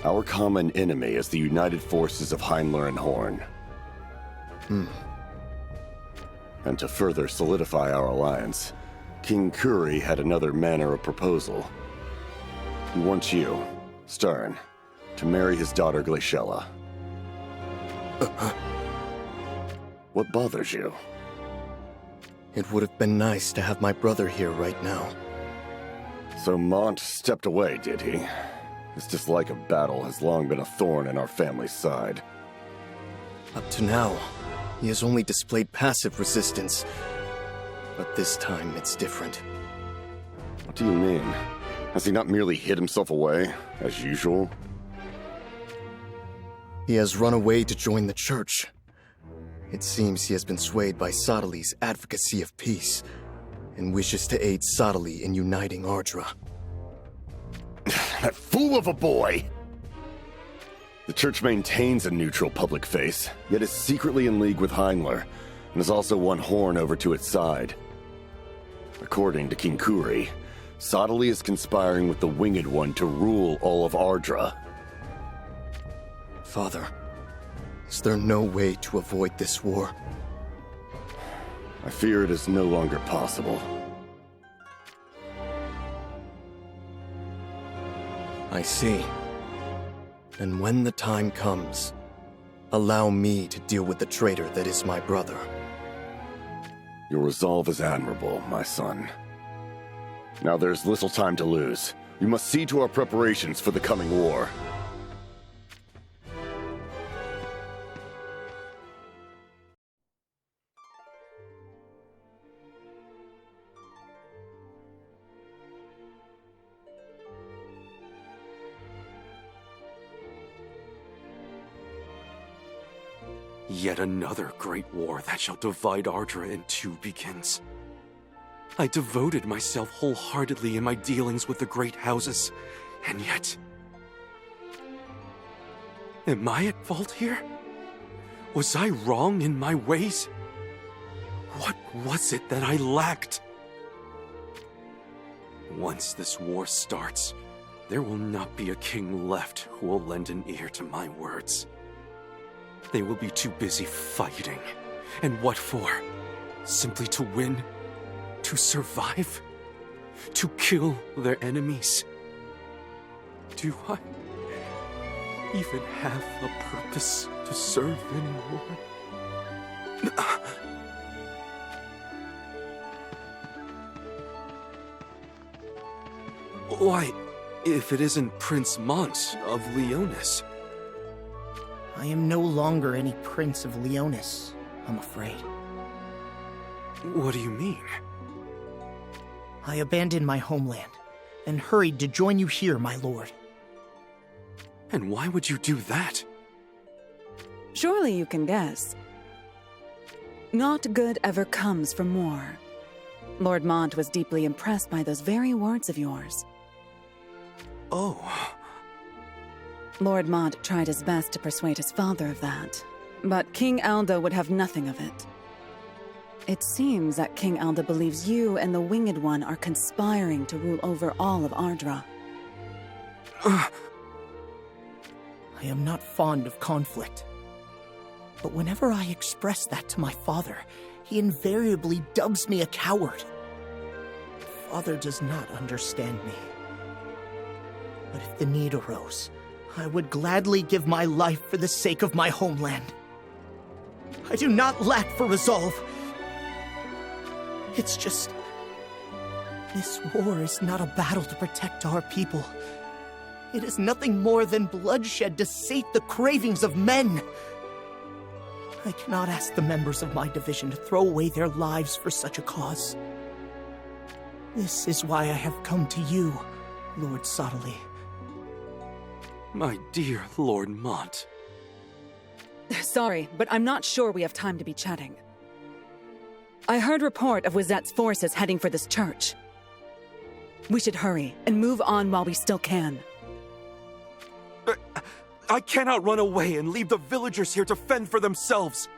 Our common enemy is the united forces of Heinler and Horn. And to further solidify our alliance, King Kuri had another manner of proposal. He wants you, Stern, to marry his daughter Glaciella. What bothers you? It would have been nice to have my brother here right now. So Mont stepped away, did he? His dislike of battle has long been a thorn in our family's side. Up to now, he has only displayed passive resistance. But this time, it's different. What do you mean? Has he not merely hid himself away, as usual? He has run away to join the church. It seems he has been swayed by Sodali's advocacy of peace, and wishes to aid Sodali in uniting Ardra. That fool of a boy! The church maintains a neutral public face, yet is secretly in league with Heinler, and has also won Horn over to its side. According to King Kuri, Sodali is conspiring with the Winged One to rule all of Ardra. Father, is there no way to avoid this war? I fear it is no longer possible. I see. And when the time comes, allow me to deal with the traitor that is my brother. Your resolve is admirable, my son. Now there's little time to lose. We must see to our preparations for the coming war. Yet another great war that shall divide Ardra in two begins. I devoted myself wholeheartedly in my dealings with the great houses, and yet... Am I at fault here? Was I wrong in my ways? What was it that I lacked? Once this war starts, there will not be a king left who will lend an ear to my words. They will be too busy fighting. And what for? Simply to win? To survive? To kill their enemies? Do I even have a purpose to serve anymore? Why, if it isn't Prince Mont of Leonis? I am no longer any Prince of Leonis, I'm afraid. What do you mean? I abandoned my homeland and hurried to join you here, my lord. And why would you do that? Surely you can guess. Not good ever comes from war. Lord Mont was deeply impressed by those very words of yours. Oh. Lord Mont tried his best to persuade his father of that, but King Alda would have nothing of it. It seems that King Alda believes you and the Winged One are conspiring to rule over all of Ardra. I am not fond of conflict. But whenever I express that to my father, he invariably dubs me a coward. Father does not understand me. But if the need arose, I would gladly give my life for the sake of my homeland. I do not lack for resolve. It's just... this war is not a battle to protect our people. It is nothing more than bloodshed to sate the cravings of men. I cannot ask the members of my division to throw away their lives for such a cause. This is why I have come to you, Lord Sottile. My dear Lord Mont. Sorry, but I'm not sure we have time to be chatting. I heard report of Wizette's forces heading for this church. We should hurry and move on while we still can. I cannot run away and leave the villagers here to fend for themselves.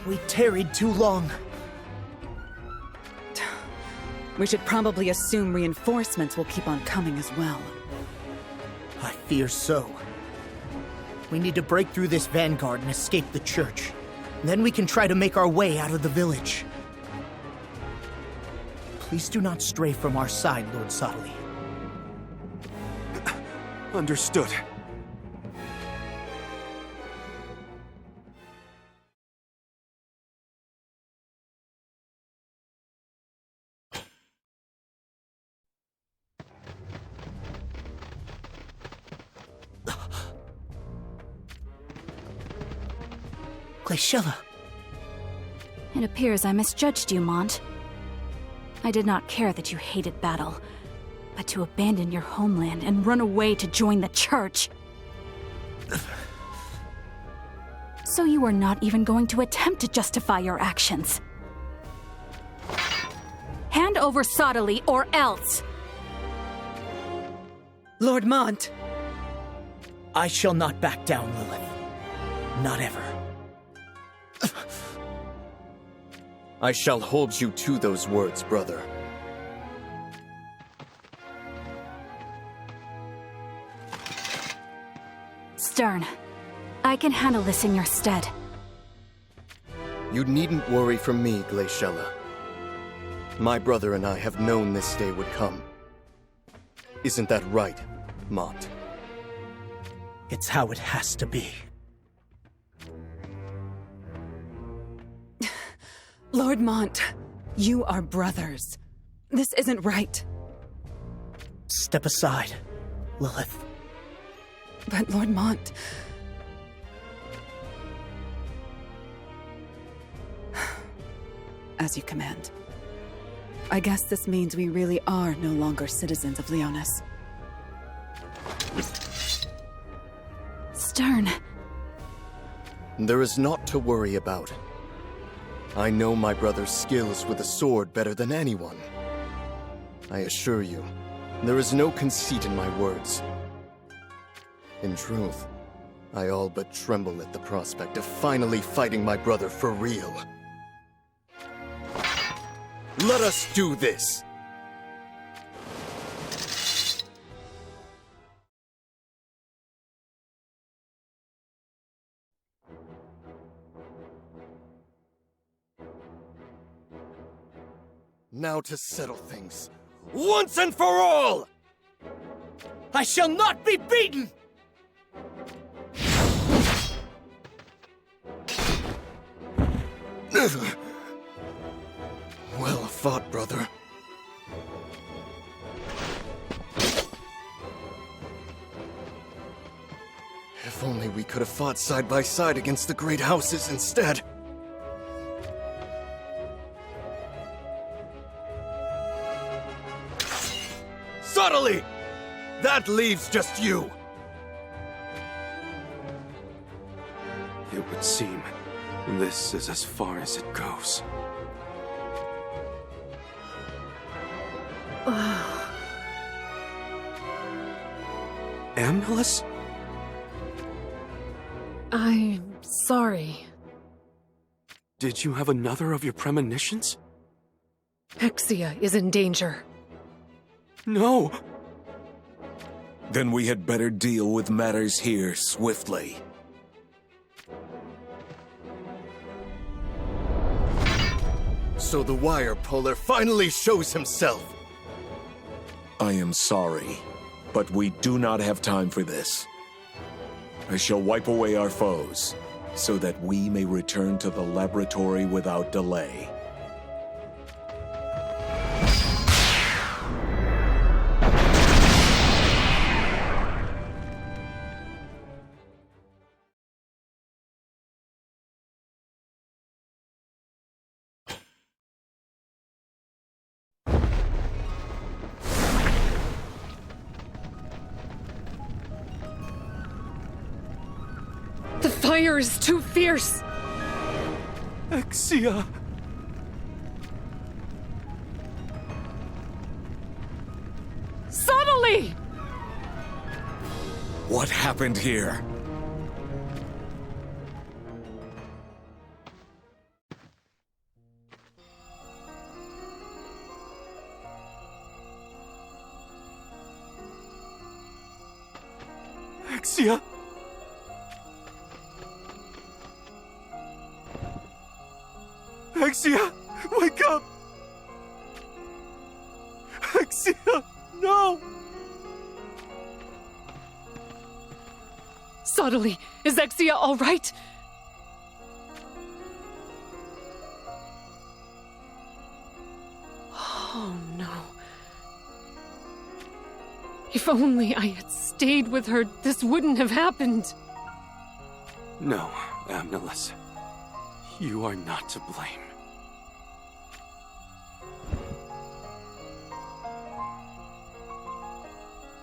We tarried too long. We should probably assume reinforcements will keep on coming as well. I fear so. We need to break through this vanguard and escape the church. Then we can try to make our way out of the village. Please do not stray from our side, Lord Sottile. Understood. Glaciella. It appears I misjudged you, Mont. I did not care that you hated battle, but to abandon your homeland and run away to join the church. So you are not even going to attempt to justify your actions. Hand over Sottile or else! Lord Mont! I shall not back down, Lilith. Not ever. I shall hold you to those words, brother. Stern, I can handle this in your stead. You needn't worry for me, Glaciella. My brother and I have known this day would come. Isn't that right, Mont? It's how it has to be. Lord Mont, you are brothers. This isn't right. Step aside, Lilith. But Lord Mont... As you command. I guess this means we really are no longer citizens of Leonis. Stern. There is naught to worry about. I know my brother's skills with a sword better than anyone. I assure you, there is no conceit in my words. In truth, I all but tremble at the prospect of finally fighting my brother for real. Let us do this! Now to settle things, once and for all! I shall not be beaten! Well fought, brother. If only we could have fought side by side against the great houses instead. Subtly! That leaves just you! It would seem this is as far as it goes. Amulet? I'm sorry. Did you have another of your premonitions? Hexia is in danger. No! Then we had better deal with matters here swiftly. So the wire puller finally shows himself. I am sorry, but we do not have time for this. I shall wipe away our foes, so that we may return to the laboratory without delay. The fire is too fierce! Exia! Subtly! What happened here? Exia! Exia! Wake up! Exia! No! Subtly, is Exia all right? Oh no. If only I had stayed with her, this wouldn't have happened. No, Amnelis. You are not to blame.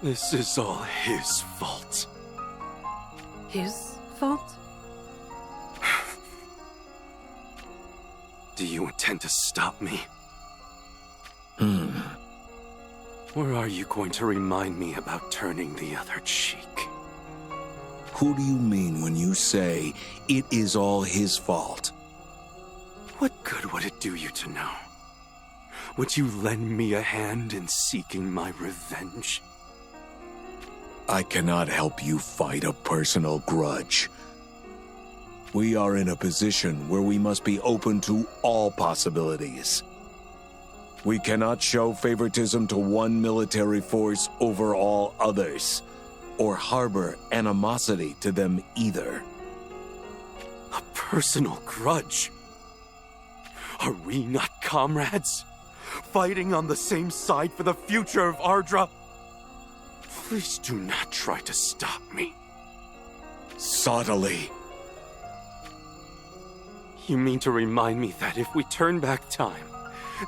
This is all his fault. His fault? Do you intend to stop me? Or are you going to remind me about turning the other cheek? Who do you mean when you say it is all his fault? What good would it do you to know? Would you lend me a hand in seeking my revenge? I cannot help you fight a personal grudge. We are in a position where we must be open to all possibilities. We cannot show favoritism to one military force over all others, or harbor animosity to them either. A personal grudge? Are we not comrades? Fighting on the same side for the future of Ardra? Please do not try to stop me. Subtly. You mean to remind me that if we turn back time,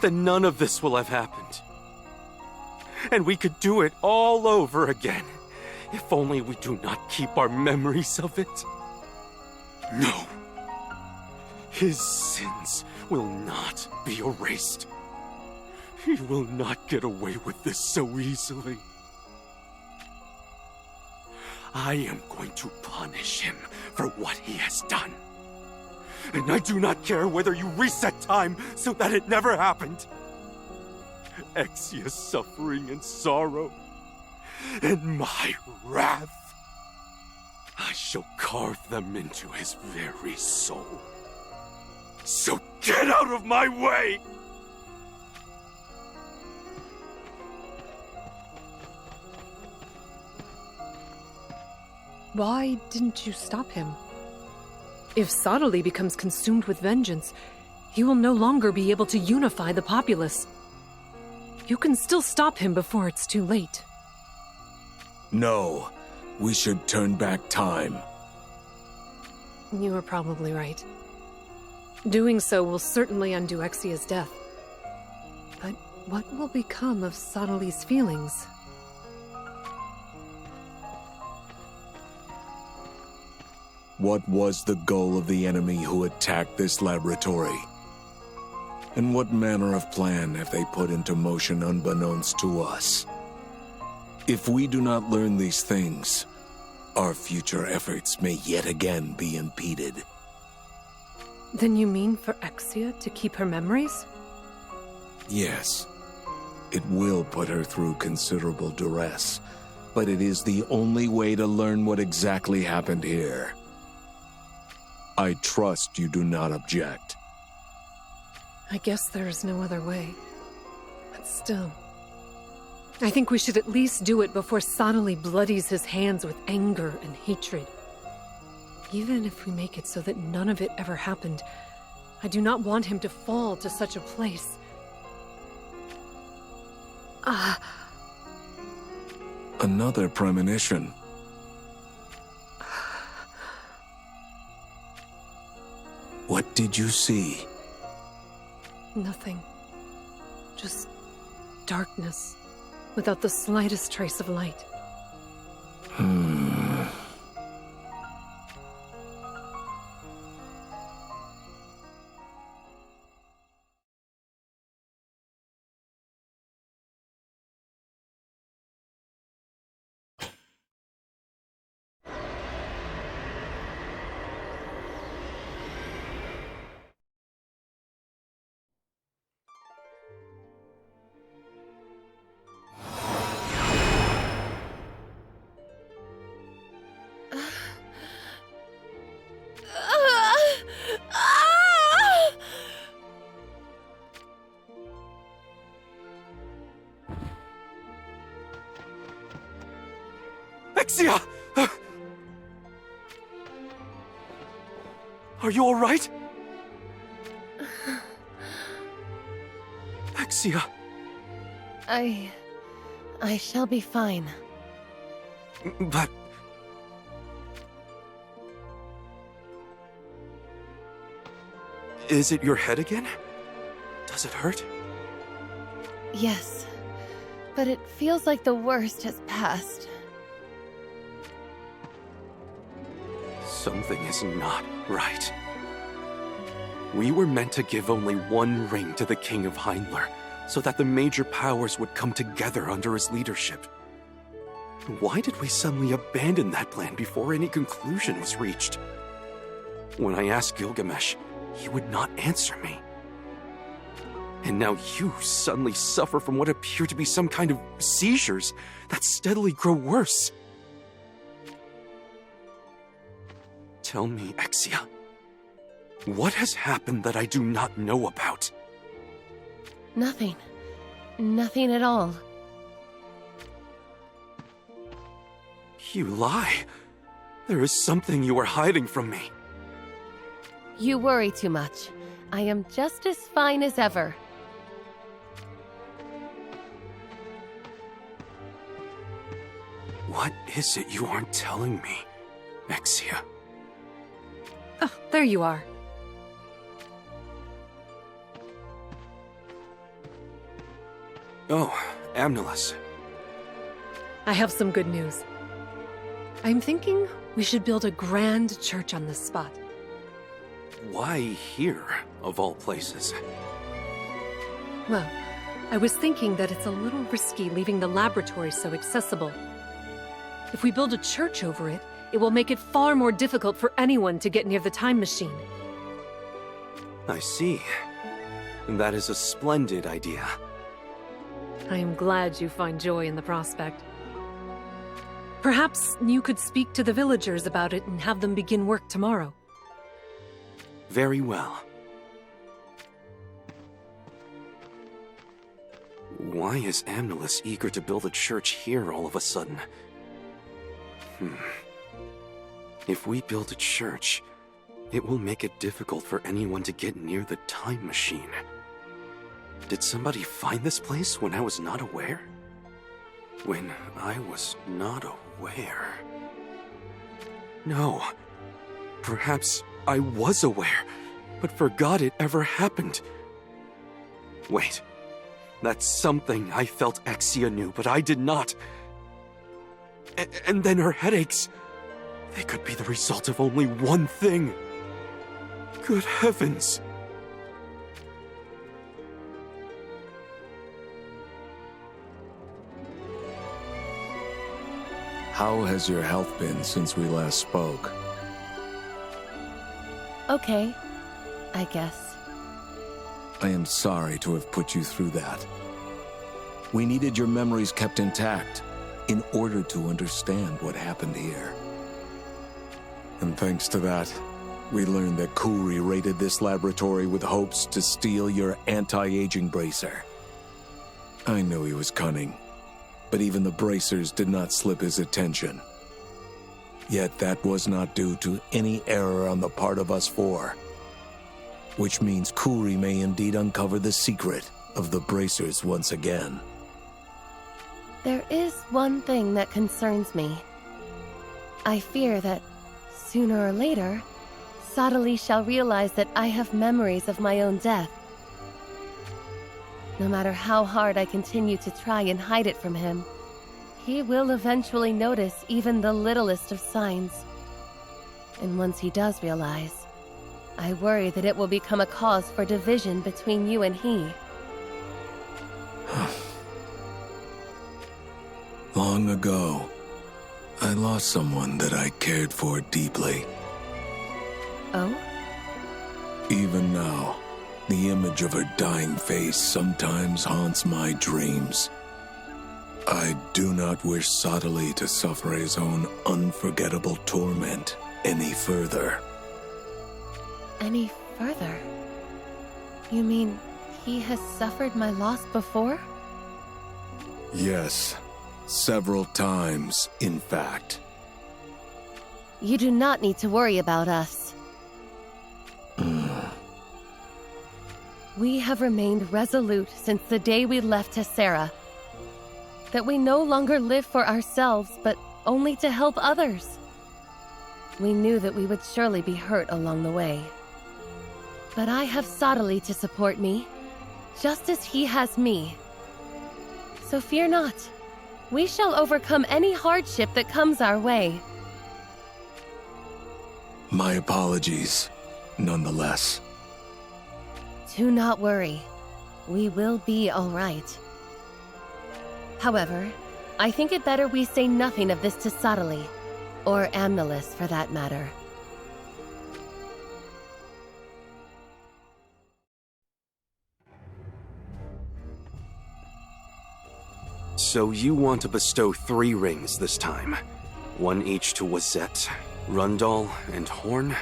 then none of this will have happened. And we could do it all over again, if only we do not keep our memories of it? No. His sins will not be erased. He will not get away with this so easily. I am going to punish him for what he has done. And I do not care whether you reset time so that it never happened. Exia's suffering and sorrow, and my wrath, I shall carve them into his very soul. So get out of my way! Why didn't you stop him? If Subtly becomes consumed with vengeance, he will no longer be able to unify the populace. You can still stop him before it's too late. No, we should turn back time. You are probably right. Doing so will certainly undo Exia's death. But what will become of Subtly's feelings? What was the goal of the enemy who attacked this laboratory? And what manner of plan have they put into motion unbeknownst to us? If we do not learn these things, our future efforts may yet again be impeded. Then you mean for Exia to keep her memories? Yes. It will put her through considerable duress, but it is the only way to learn what exactly happened here. I trust you do not object. I guess there is no other way. But still, I think we should at least do it before Sonali bloodies his hands with anger and hatred. Even if we make it so that none of it ever happened, I do not want him to fall to such a place. Another premonition. What did you see? Nothing. Just darkness, without the slightest trace of light. Exia! Are you all right? Exia! I shall be fine. But... Is it your head again? Does it hurt? Yes, but it feels like the worst has passed. Something is not right. We were meant to give only one ring to the King of Heindler, so that the major powers would come together under his leadership. Why did we suddenly abandon that plan before any conclusion was reached? When I asked Gilgamesh, he would not answer me. And now you suddenly suffer from what appear to be some kind of seizures that steadily grow worse. Tell me, Exia, what has happened that I do not know about? Nothing. Nothing at all. You lie. There is something you are hiding from me. You worry too much. I am just as fine as ever. What is it you aren't telling me, Exia? Oh, there you are. Oh, Amnilus. I have some good news. I'm thinking we should build a grand church on this spot. Why here, of all places? Well, I was thinking that it's a little risky leaving the laboratory so accessible. If we build a church over it, it will make it far more difficult for anyone to get near the time machine. I see. That is a splendid idea. I am glad you find joy in the prospect. Perhaps you could speak to the villagers about it and have them begin work tomorrow. Very well. Why is Amnilus eager to build a church here all of a sudden? If we build a church, it will make it difficult for anyone to get near the time machine. Did somebody find this place when I was not aware? When I was not aware? No. Perhaps I was aware, but forgot it ever happened. Wait. That's something I felt Exia knew, but I did not. And then her headaches. They could be the result of only one thing. Good heavens. How has your health been since we last spoke? Okay, I guess. I am sorry to have put you through that. We needed your memories kept intact in order to understand what happened here. And thanks to that, we learned that Kuri raided this laboratory with hopes to steal your anti-aging bracer. I knew he was cunning, but even the bracers did not slip his attention. Yet that was not due to any error on the part of us four. Which means Kuri may indeed uncover the secret of the bracers once again. There is one thing that concerns me. I fear that, sooner or later, Sadali shall realize that I have memories of my own death. No matter how hard I continue to try and hide it from him, he will eventually notice even the littlest of signs. And once he does realize, I worry that it will become a cause for division between you and he. Long ago, I lost someone that I cared for deeply. Oh? Even now, the image of her dying face sometimes haunts my dreams. I do not wish Sadali to suffer his own unforgettable torment any further. Any further? You mean he has suffered my loss before? Yes, several times, in fact. You do not need to worry about us. We have remained resolute since the day we left Tessera. That we no longer live for ourselves, but only to help others. We knew that we would surely be hurt along the way. But I have Sadali to support me, just as he has me. So fear not. We shall overcome any hardship that comes our way. My apologies, nonetheless. Do not worry. We will be all right. However, I think it better we say nothing of this to Sadali, or Amnelis for that matter. So you want to bestow 3 rings this time. 1 each to Wazette, Rundal, and Horn?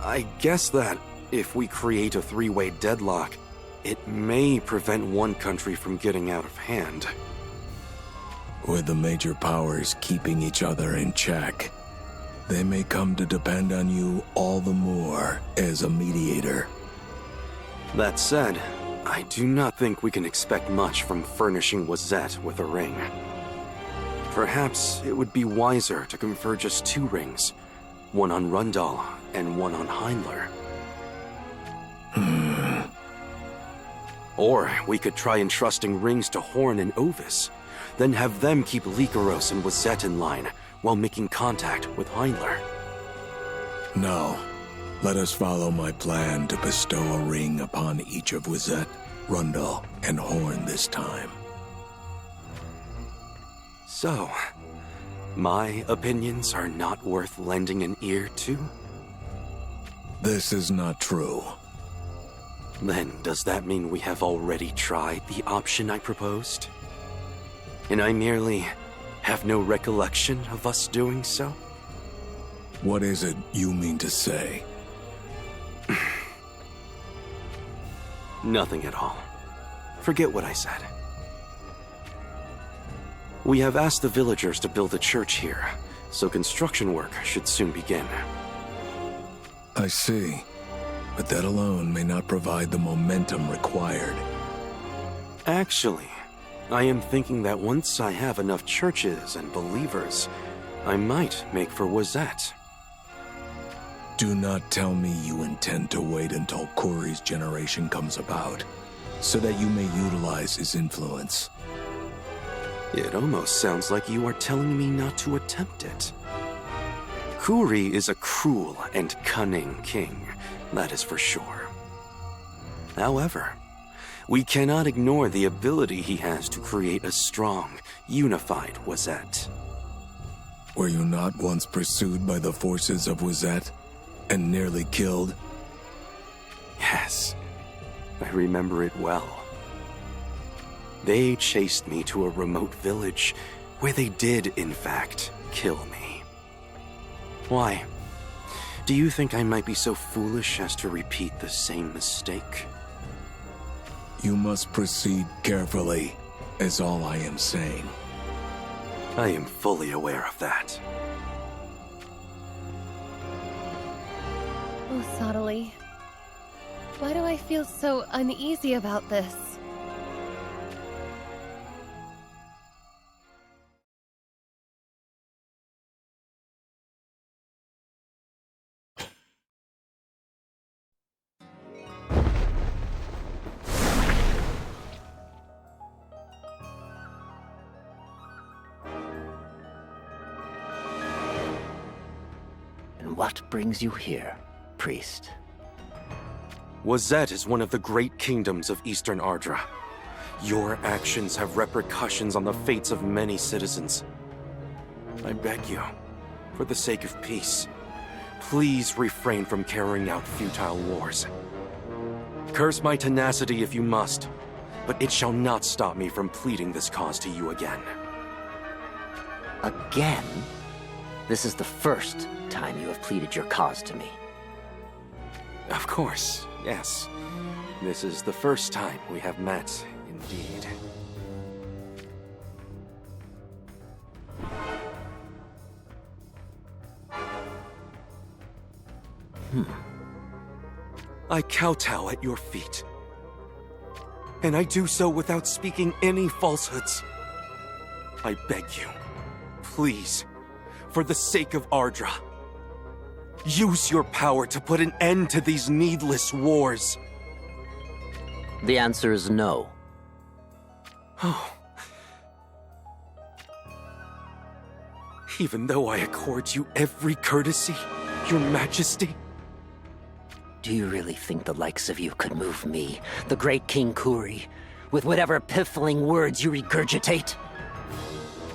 I guess that, if we create a 3-way deadlock, it may prevent one country from getting out of hand. With the major powers keeping each other in check, they may come to depend on you all the more as a mediator. That said, I do not think we can expect much from furnishing Wazette with a ring. Perhaps it would be wiser to confer just 2 rings, one on Rundal and one on Heinler. Or we could try entrusting rings to Horn and Ovis, then have them keep Lycaros and Wazette in line while making contact with Heinler. No. Let us follow my plan to bestow a ring upon each of Wazette, Rundal, and Horn this time. So, my opinions are not worth lending an ear to? This is not true. Then does that mean we have already tried the option I proposed? And I merely have no recollection of us doing so? What is it you mean to say? Nothing at all. Forget what I said. We have asked the villagers to build a church here, so construction work should soon begin. I see. But that alone may not provide the momentum required. Actually, I am thinking that once I have enough churches and believers, I might make for Wazette. Do not tell me you intend to wait until Kuri's generation comes about, so that you may utilize his influence. It almost sounds like you are telling me not to attempt it. Kuri is a cruel and cunning king, that is for sure. However, we cannot ignore the ability he has to create a strong, unified Wazette. Were you not once pursued by the forces of Wazette and nearly killed? Yes, I remember it well. They chased me to a remote village where they did, in fact, kill me. Why? Do you think I might be so foolish as to repeat the same mistake? You must proceed carefully, is all I am saying. I am fully aware of that. Oh, Sottily. Why do I feel so uneasy about this? And what brings you here, priest? Wazet is one of the great kingdoms of Eastern Ardra. Your actions have repercussions on the fates of many citizens. I beg you, for the sake of peace, please refrain from carrying out futile wars. Curse my tenacity if you must, but it shall not stop me from pleading this cause to you again. Again? This is the first time you have pleaded your cause to me. Of course, yes. This is the first time we have met, indeed. I kowtow at your feet. And I do so without speaking any falsehoods. I beg you, please, for the sake of Ardra, use your power to put an end to these needless wars. The answer is no. Oh. Even though I accord you every courtesy, Your Majesty? Do you really think the likes of you could move me, the great King Kuri, with whatever piffling words you regurgitate?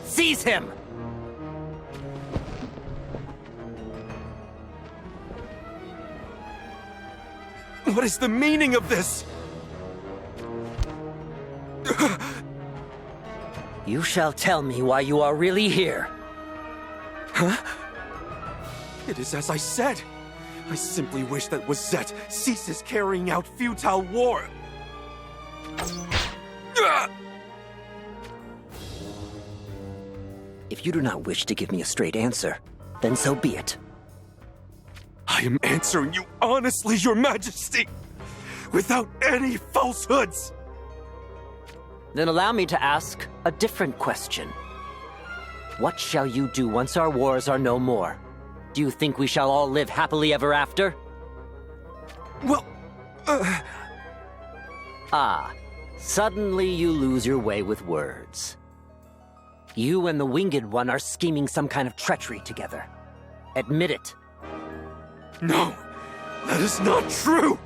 Seize him! What is the meaning of this? You shall tell me why you are really here. Huh? It is as I said. I simply wish that Wazet ceases carrying out futile war. If you do not wish to give me a straight answer, then so be it. I am answering you honestly, Your Majesty, without any falsehoods. Then allow me to ask a different question. What shall you do once our wars are no more? Do you think we shall all live happily ever after? Well, Ah, suddenly you lose your way with words. You and the Winged One are scheming some kind of treachery together. Admit it. No, that is not true!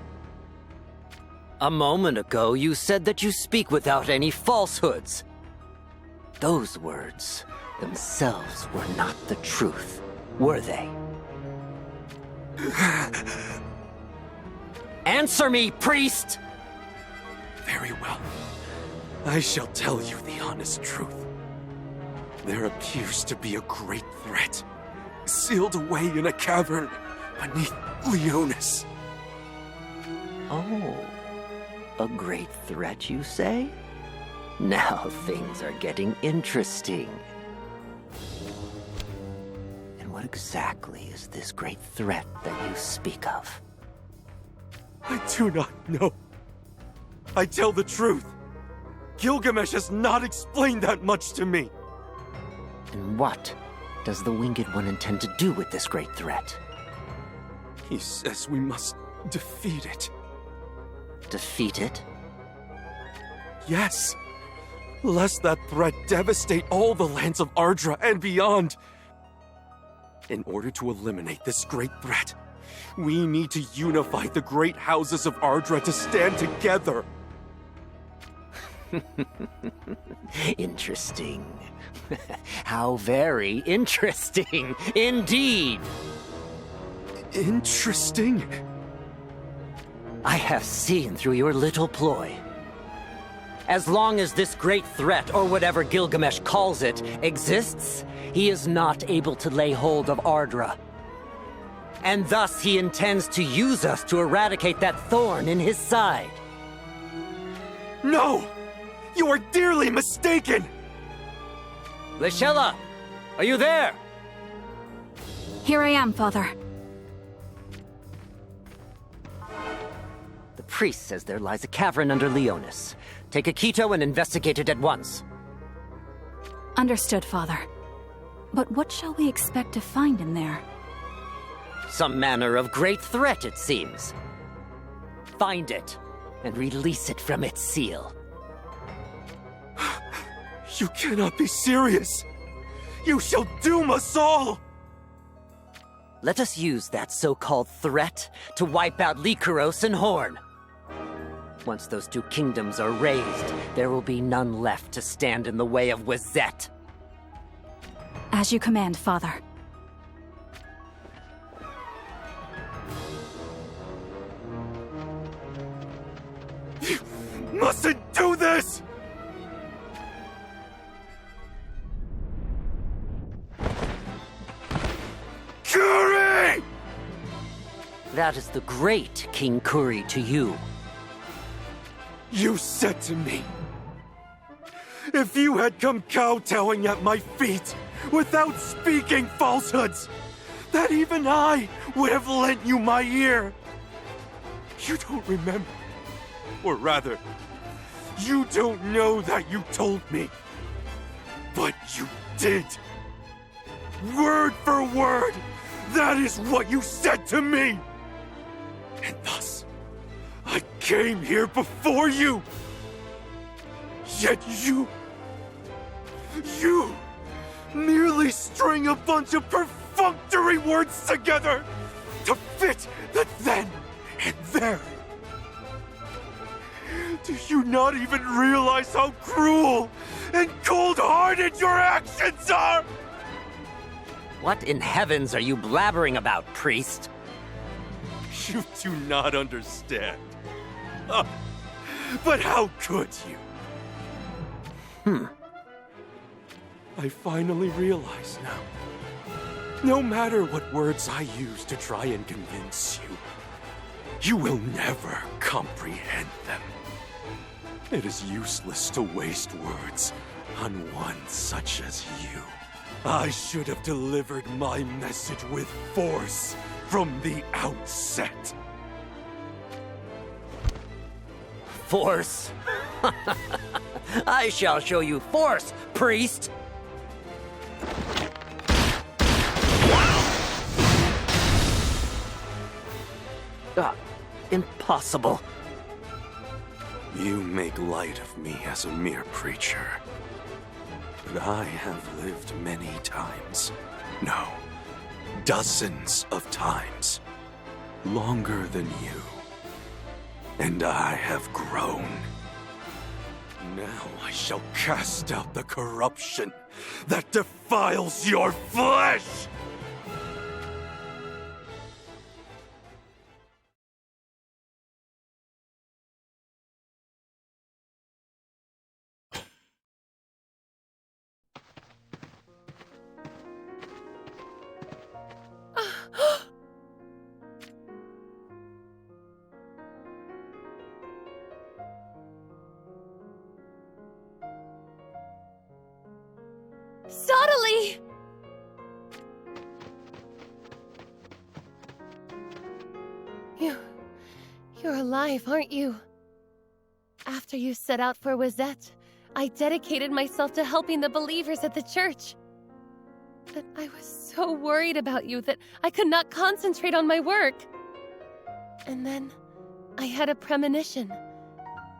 A moment ago, you said that you speak without any falsehoods. Those words themselves were not the truth, were they? Answer me, priest! Very well. I shall tell you the honest truth. There appears to be a great threat, sealed away in a cavern beneath Leonis. Oh, a great threat, you say? Now things are getting interesting. And what exactly is this great threat that you speak of? I do not know. I tell the truth. Gilgamesh has not explained that much to me. And what does the Winged One intend to do with this great threat? He says we must defeat it. Defeat it? Yes. Lest that threat devastate all the lands of Ardra and beyond. In order to eliminate this great threat, we need to unify the great houses of Ardra to stand together. Interesting. How very interesting, indeed. Interesting? I have seen through your little ploy. As long as this great threat, or whatever Gilgamesh calls it, exists, he is not able to lay hold of Ardra. And thus he intends to use us to eradicate that thorn in his side. No! You are dearly mistaken! Lishella, are you there? Here I am, Father. The priest says there lies a cavern under Leonis. Take Akito and investigate it at once. Understood, Father. But what shall we expect to find in there? Some manner of great threat, it seems. Find it, and release it from its seal. You cannot be serious! You shall doom us all! Let us use that so-called threat to wipe out Lycaros and Horn. Once those two kingdoms are razed, there will be none left to stand in the way of Wazette. As you command, Father. You mustn't do this! Kuri! That is the great King Kuri to you. You said to me, if you had come kowtowing at my feet without speaking falsehoods, that even I would have lent you my ear. You don't remember. Or rather, you don't know that you told me. But you did. Word for word, that is what you said to me. And thus, I came here before you. Yet you merely string a bunch of perfunctory words together to fit the then and there. Do you not even realize how cruel and cold-hearted your actions are? What in heavens are you blabbering about, priest? You do not understand. But how could you? I finally realize now. No matter what words I use to try and convince you, you will never comprehend them. It is useless to waste words on one such as you. I should have delivered my message with force from the outset. Force? I shall show you force, priest! Impossible. You make light of me as a mere preacher. But I have lived many times. No, dozens of times. Longer than you. And I have grown. Now I shall cast out the corruption that defiles your flesh! Subtly! You're alive, aren't you? After you set out for Wazette, I dedicated myself to helping the believers at the church. But I was so worried about you that I could not concentrate on my work. And then I had a premonition,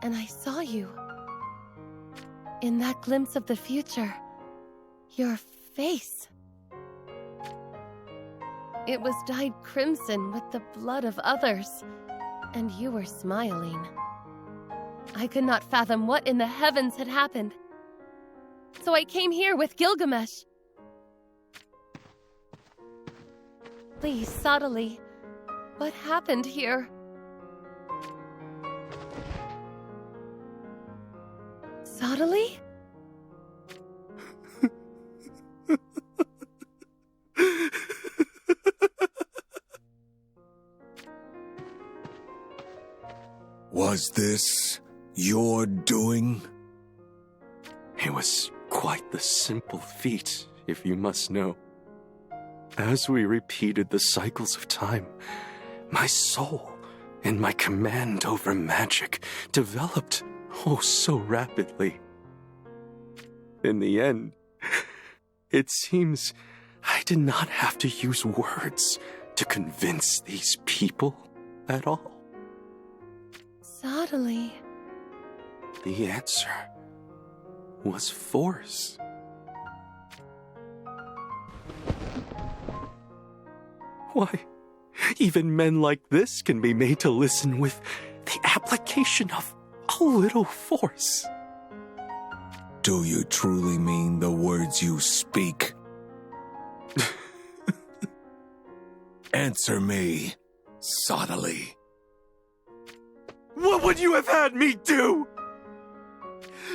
and I saw you. In that glimpse of the future, your face. It was dyed crimson with the blood of others, and you were smiling. I could not fathom what in the heavens had happened. So I came here with Gilgamesh. Please, subtly, what happened here? Subtly? Was this your doing? It was quite the simple feat, if you must know. As we repeated the cycles of time, my soul and my command over magic developed oh so rapidly. In the end, it seems I did not have to use words to convince these people at all. Subtly. The answer was force. Why, even men like this can be made to listen with the application of a little force. Do you truly mean the words you speak? Answer me, subtly. What would you have had me do?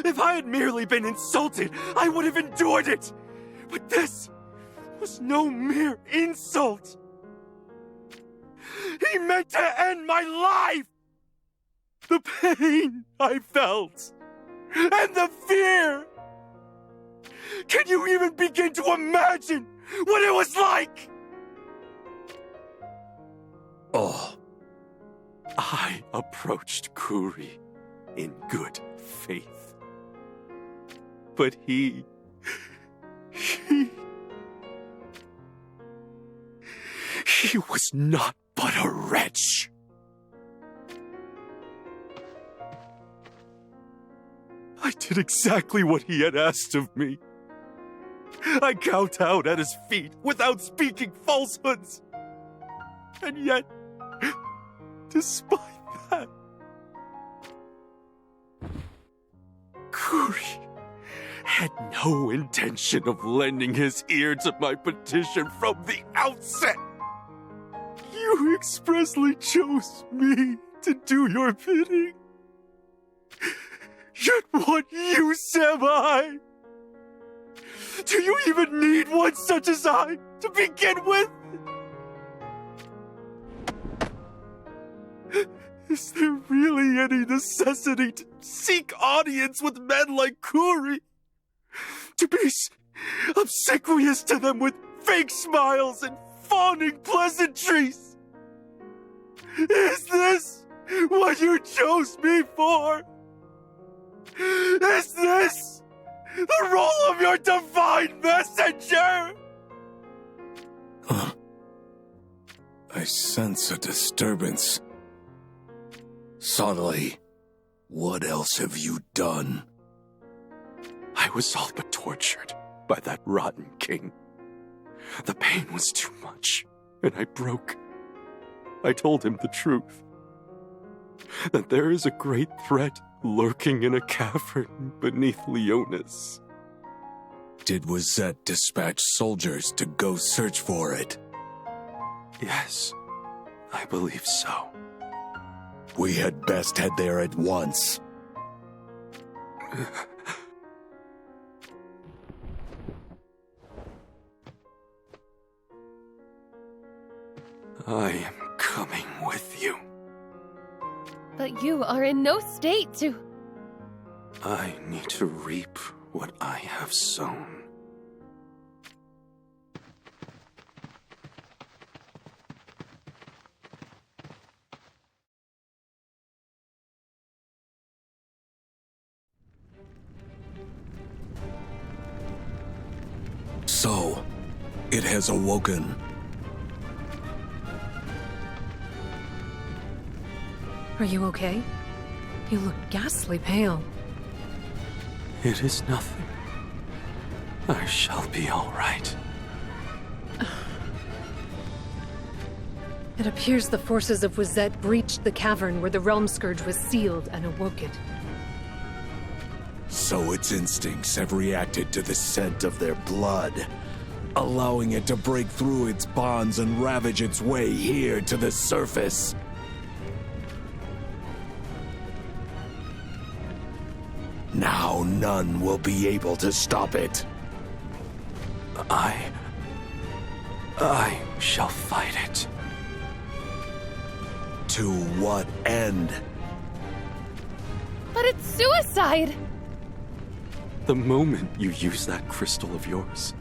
If I had merely been insulted, I would have endured it. But this was no mere insult. He meant to end my life! The pain I felt, and the fear! Can you even begin to imagine what it was like? Oh. I approached Kuri in good faith. But he was not but a wretch. I did exactly what he had asked of me. I kowtowed at his feet without speaking falsehoods. And yet, despite that, Kuri had no intention of lending his ear to my petition from the outset. You expressly chose me to do your bidding. Yet what use am I? Do you even need one such as I to begin with? Is there really any necessity to seek audience with men like Kuri? To be obsequious to them with fake smiles and fawning pleasantries? Is this what you chose me for? Is this the role of your divine messenger? I sense a disturbance. Subtly, what else have you done? I was all but tortured by that rotten king. The pain was too much, and I broke. I told him the truth. That there is a great threat lurking in a cavern beneath Leonis. Did Wizette dispatch soldiers to go search for it? Yes, I believe so. We had best head there at once. I am coming with you. But you are in no state to... I need to reap what I have sown. So, it has awoken. Are you okay? You look ghastly pale. It is nothing. I shall be all right. It appears the forces of Wizette breached the cavern where the Realm Scourge was sealed and awoke it. So its instincts have reacted to the scent of their blood, allowing it to break through its bonds and ravage its way here to the surface. Now none will be able to stop it. I shall fight it. To what end? But it's suicide! The moment you use that crystal of yours,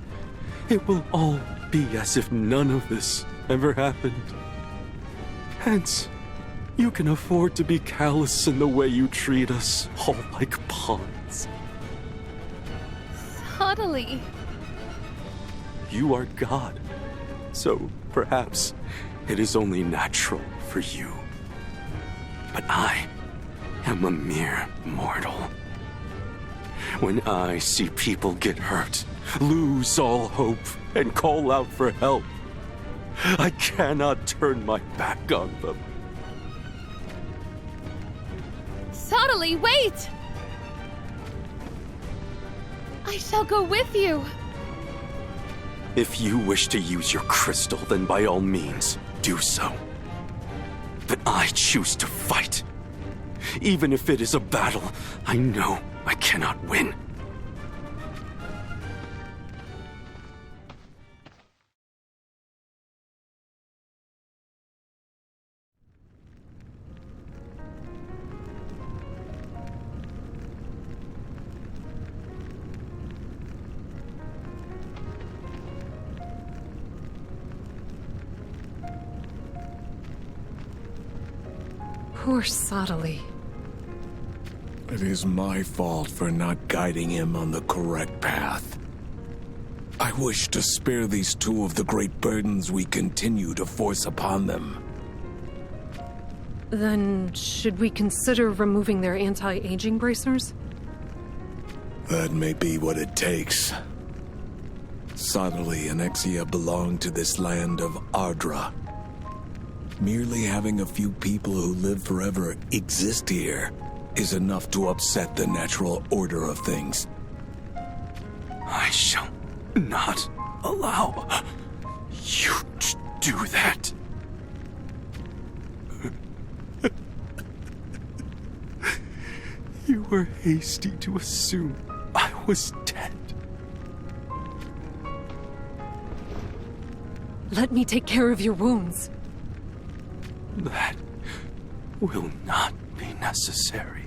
it will all be as if none of this ever happened. Hence, you can afford to be callous in the way you treat us, all like pawns. Subtly. You are God, so perhaps it is only natural for you. But I am a mere mortal. When I see people get hurt, lose all hope, and call out for help, I cannot turn my back on them. Subtly, wait! I shall go with you. If you wish to use your crystal, then by all means, do so. But I choose to fight. Even if it is a battle, I know I cannot win. Poor Sottily. It is my fault for not guiding him on the correct path. I wish to spare these two of the great burdens we continue to force upon them. Then, should we consider removing their anti-aging bracers? That may be what it takes. Sottily and Exia belong to this land of Ardra. Merely having a few people who live forever exist here is enough to upset the natural order of things. I shall not allow you to do that. You were hasty to assume I was dead. Let me take care of your wounds. That will not be necessary.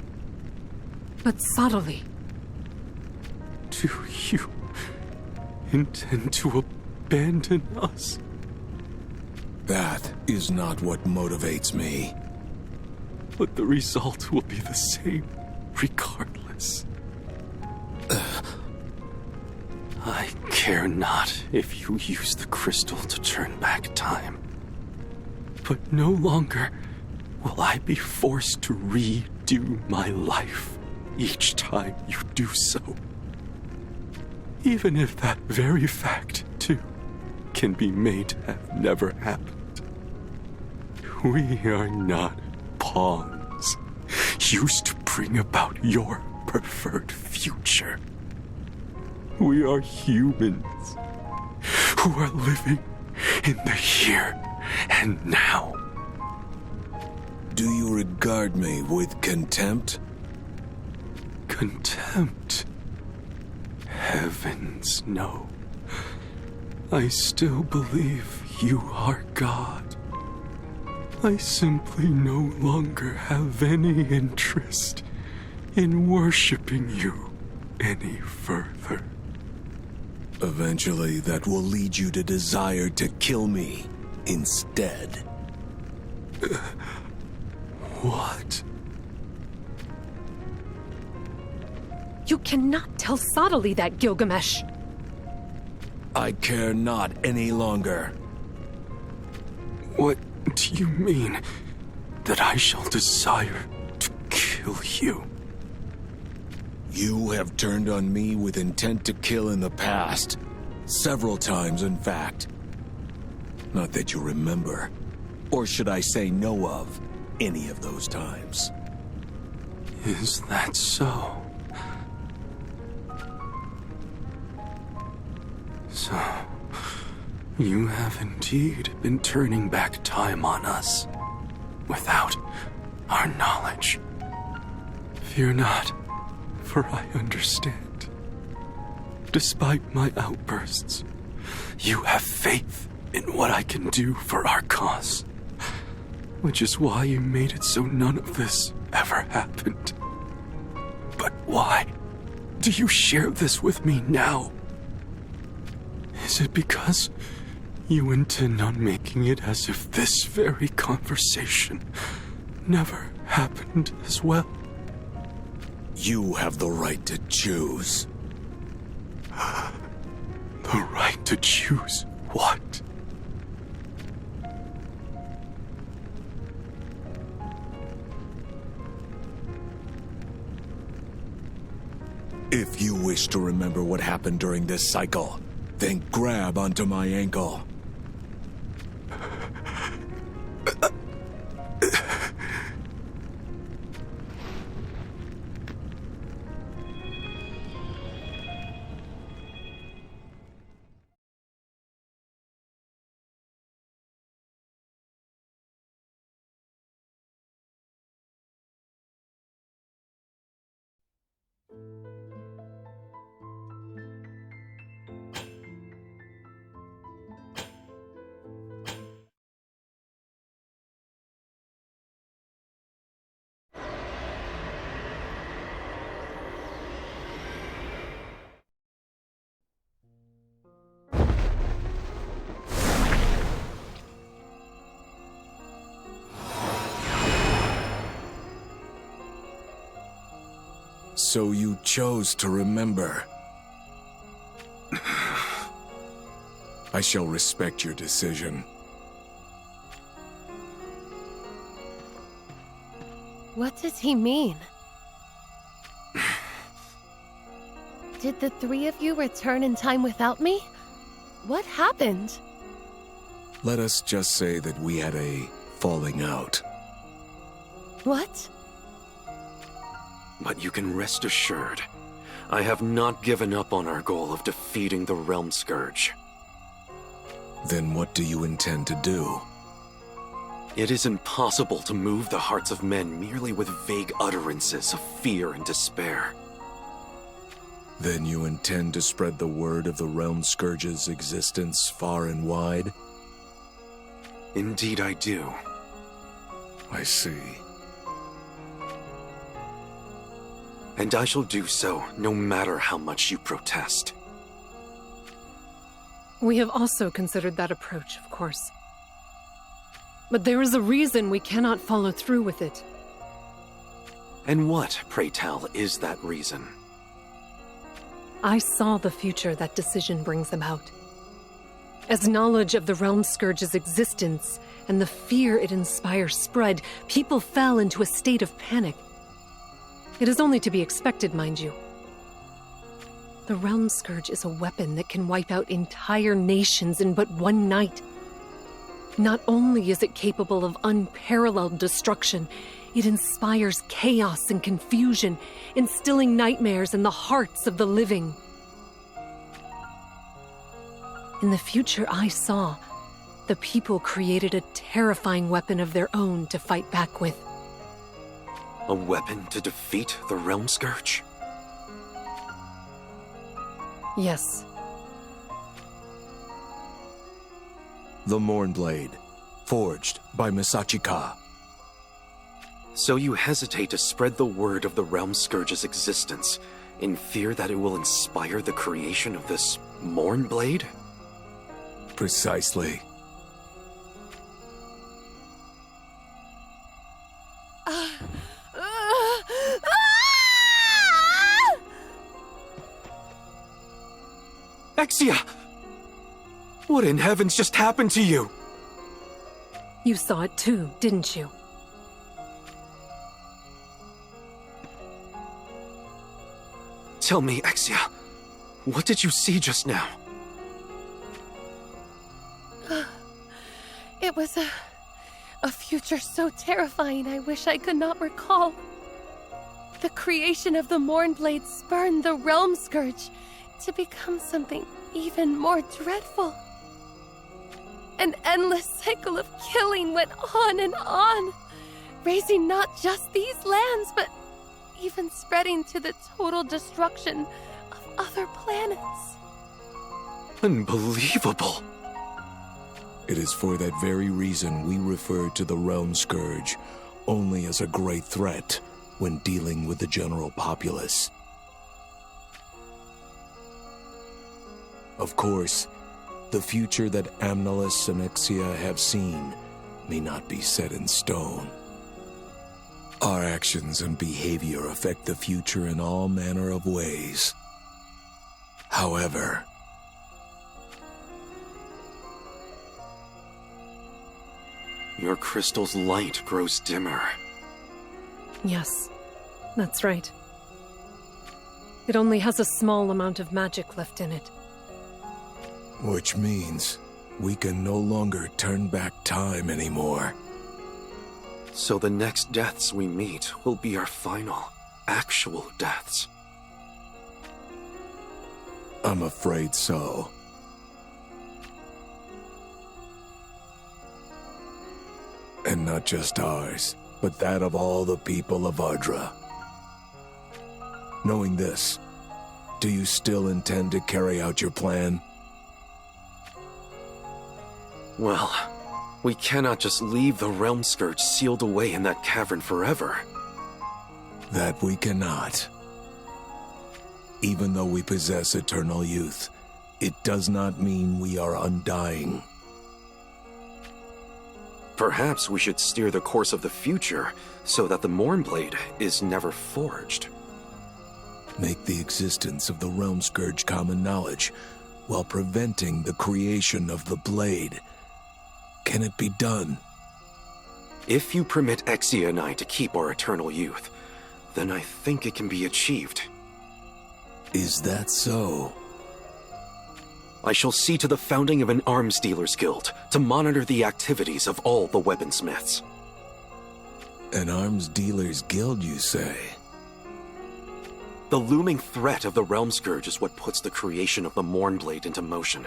But Sottily. Do you intend to abandon us? That is not what motivates me. But the result will be the same, regardless. I care not if you use the crystal to turn back time. But no longer will I be forced to redo my life each time you do so. Even if that very fact, too, can be made to have never happened. We are not pawns, used to bring about your preferred future. We are humans who are living in the here and now. Do you regard me with contempt? Contempt? Heavens, no. I still believe you are God. I simply no longer have any interest in worshiping you any further. Eventually, that will lead you to desire to kill me instead. What? You cannot tell Sottily that, Gilgamesh. I care not any longer. What do you mean? That I shall desire to kill you? You have turned on me with intent to kill in the past. Several times, in fact. Not that you remember. Or should I say know of any of those times. Is that so? So, you have indeed been turning back time on us, without our knowledge. Fear not, For I understand. Despite my outbursts, you have faith in what I can do for our cause. Which is why you made it so none of this ever happened. But why do you share this with me now? Is it because you intend on making it as if this very conversation never happened as well? You have the right to choose. The right to choose what? If you wish to remember what happened during this cycle, then grab onto my ankle. So you chose to remember. I shall respect your decision. What does he mean? Did the three of you return in time without me? What happened? Let us just say that we had a falling out. What? But you can rest assured, I have not given up on our goal of defeating the Realm Scourge. Then what do you intend to do? It is impossible to move the hearts of men merely with vague utterances of fear and despair. Then you intend to spread the word of the Realm Scourge's existence far and wide? Indeed I do. I see. And I shall do so, no matter how much you protest. We have also considered that approach, of course. But there is a reason we cannot follow through with it. And what, pray tell, is that reason? I saw the future that decision brings about. As knowledge of the Realm Scourge's existence and the fear it inspires spread, people fell into a state of panic. It is only to be expected, mind you. The Realm Scourge is a weapon that can wipe out entire nations in but one night. Not only is it capable of unparalleled destruction, it inspires chaos and confusion, instilling nightmares in the hearts of the living. In the future I saw, the people created a terrifying weapon of their own to fight back with. A weapon to defeat the Realm Scourge? Yes. The Mournblade, forged by Misachika. So you hesitate to spread the word of the Realm Scourge's existence, in fear that it will inspire the creation of this Mournblade? Precisely. Exia! What in heavens just happened to you? You saw it too, didn't you? Tell me, Exia, what did you see just now? It was a future so terrifying I wish I could not recall. The creation of the Mournblade spurned the Realm Scourge to become something even more dreadful. An endless cycle of killing went on and on, raising not just these lands, but even spreading to the total destruction of other planets. Unbelievable. It is for that very reason we refer to the Realm Scourge only as a great threat when dealing with the general populace. Of course, the future that Amnalus and Exia have seen may not be set in stone. Our actions and behavior affect the future in all manner of ways. However, your crystal's light grows dimmer. Yes, that's right. It only has a small amount of magic left in it. which means we can no longer turn back time anymore. So the next deaths we meet will be our final, actual deaths. I'm afraid so. And not just ours, but that of all the people of Ardra. Knowing this, do you still intend to carry out your plan? Well, we cannot just leave the Realm Scourge sealed away in that cavern forever. That we cannot. Even though we possess eternal youth, it does not mean we are undying. Perhaps we should steer the course of the future so that the Mournblade is never forged. Make the existence of the Realm Scourge common knowledge, while preventing the creation of the blade. Can it be done? If you permit Exia and I to keep our eternal youth, then I think it can be achieved. Is that so? I shall see to the founding of an arms dealers guild to monitor the activities of all the weaponsmiths. An arms dealers guild, you say? The looming threat of the Realm Scourge is what puts the creation of the Mournblade into motion.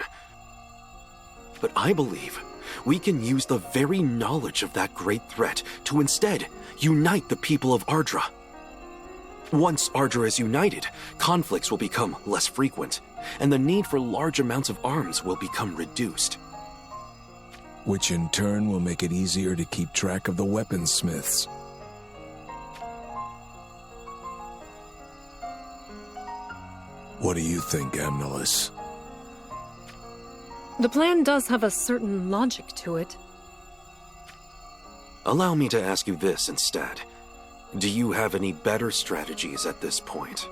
But I believe we can use the very knowledge of that great threat to instead unite the people of Ardra. Once Ardra is united, conflicts will become less frequent, and the need for large amounts of arms will become reduced. Which in turn will make it easier to keep track of the weaponsmiths. What do you think, Amnalus? The plan does have a certain logic to it. Allow me to ask you this instead. Do you have any better strategies at this point?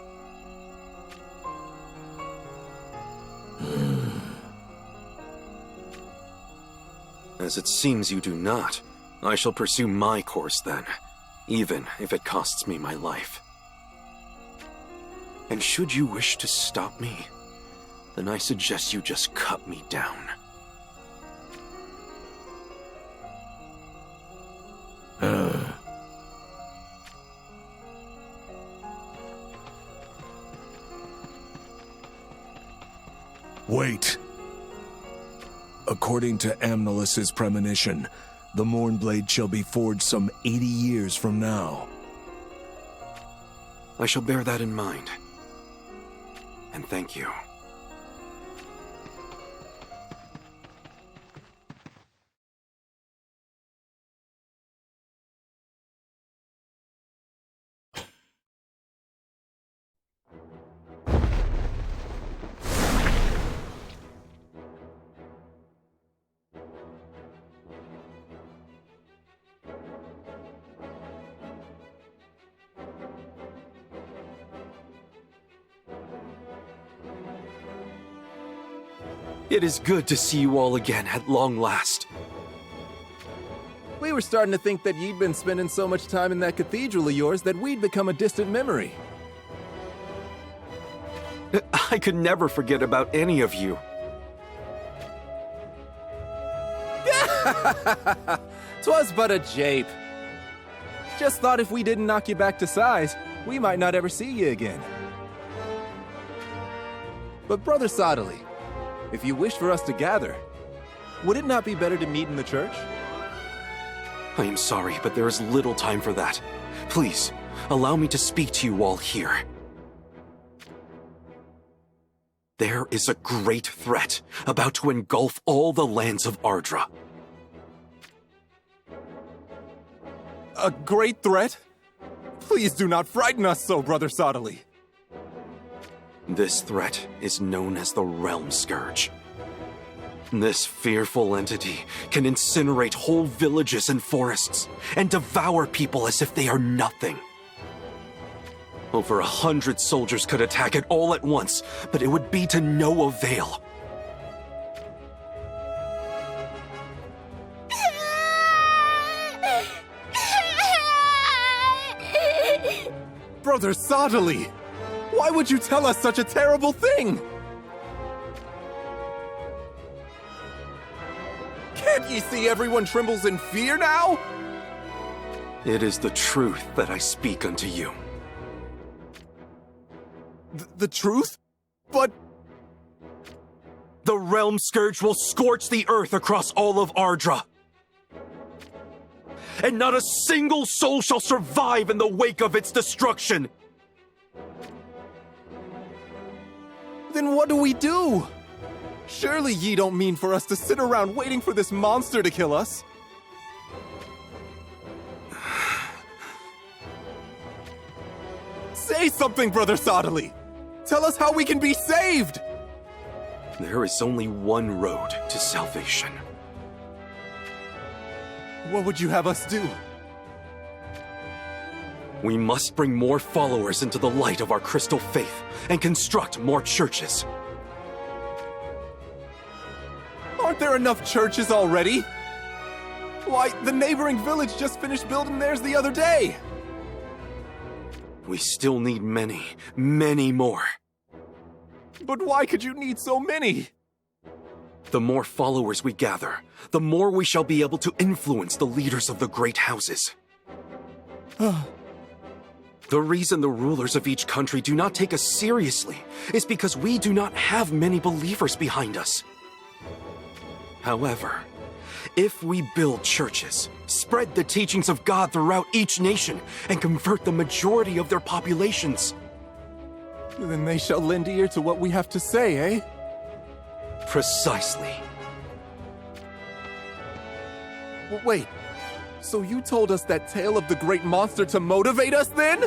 As it seems you do not, I shall pursue my course then, even if it costs me my life. And should you wish to stop me, then I suggest you just cut me down. Wait. According to Amnalus's premonition, the Mournblade shall be forged some 80 years from now. I shall bear that in mind. And thank you. It is good to see you all again at long last. We were starting to think that you'd been spending so much time in that cathedral of yours that we'd become a distant memory. I could never forget about any of you. 'Twas but a jape. Just thought if we didn't knock you back to size, we might not ever see you again. But Brother Sodali, if you wish for us to gather, would it not be better to meet in the church? I am sorry, but there is little time for that. Please, allow me to speak to you all here. There is a great threat about to engulf all the lands of Ardra. A great threat? Please do not frighten us so, Brother Sottily. This threat is known as the Realm Scourge. This fearful entity can incinerate whole villages and forests, and devour people as if they are nothing. Over 100 soldiers could attack it all at once, but it would be to no avail. Brother Sottily! Why would you tell us such a terrible thing? Can't ye see everyone trembles in fear now? It is the truth that I speak unto you. The truth? But... The Realm Scourge will scorch the earth across all of Ardra. And not a single soul shall survive in the wake of its destruction. Then what do we do? Surely ye don't mean for us to sit around waiting for this monster to kill us? Say something, Brother Sottily! Tell us how we can be saved! There is only one road to salvation. What would you have us do? We must bring more followers into the light of our crystal faith and construct more churches. Aren't there enough churches already? Why, the neighboring village just finished building theirs the other day! We still need many, many more. But why could you need so many? The more followers we gather, the more we shall be able to influence the leaders of the great houses. The reason the rulers of each country do not take us seriously is because we do not have many believers behind us. However, if we build churches, spread the teachings of God throughout each nation, and convert the majority of their populations, then they shall lend ear to what we have to say, eh? Precisely. Wait, so you told us that tale of the great monster to motivate us then?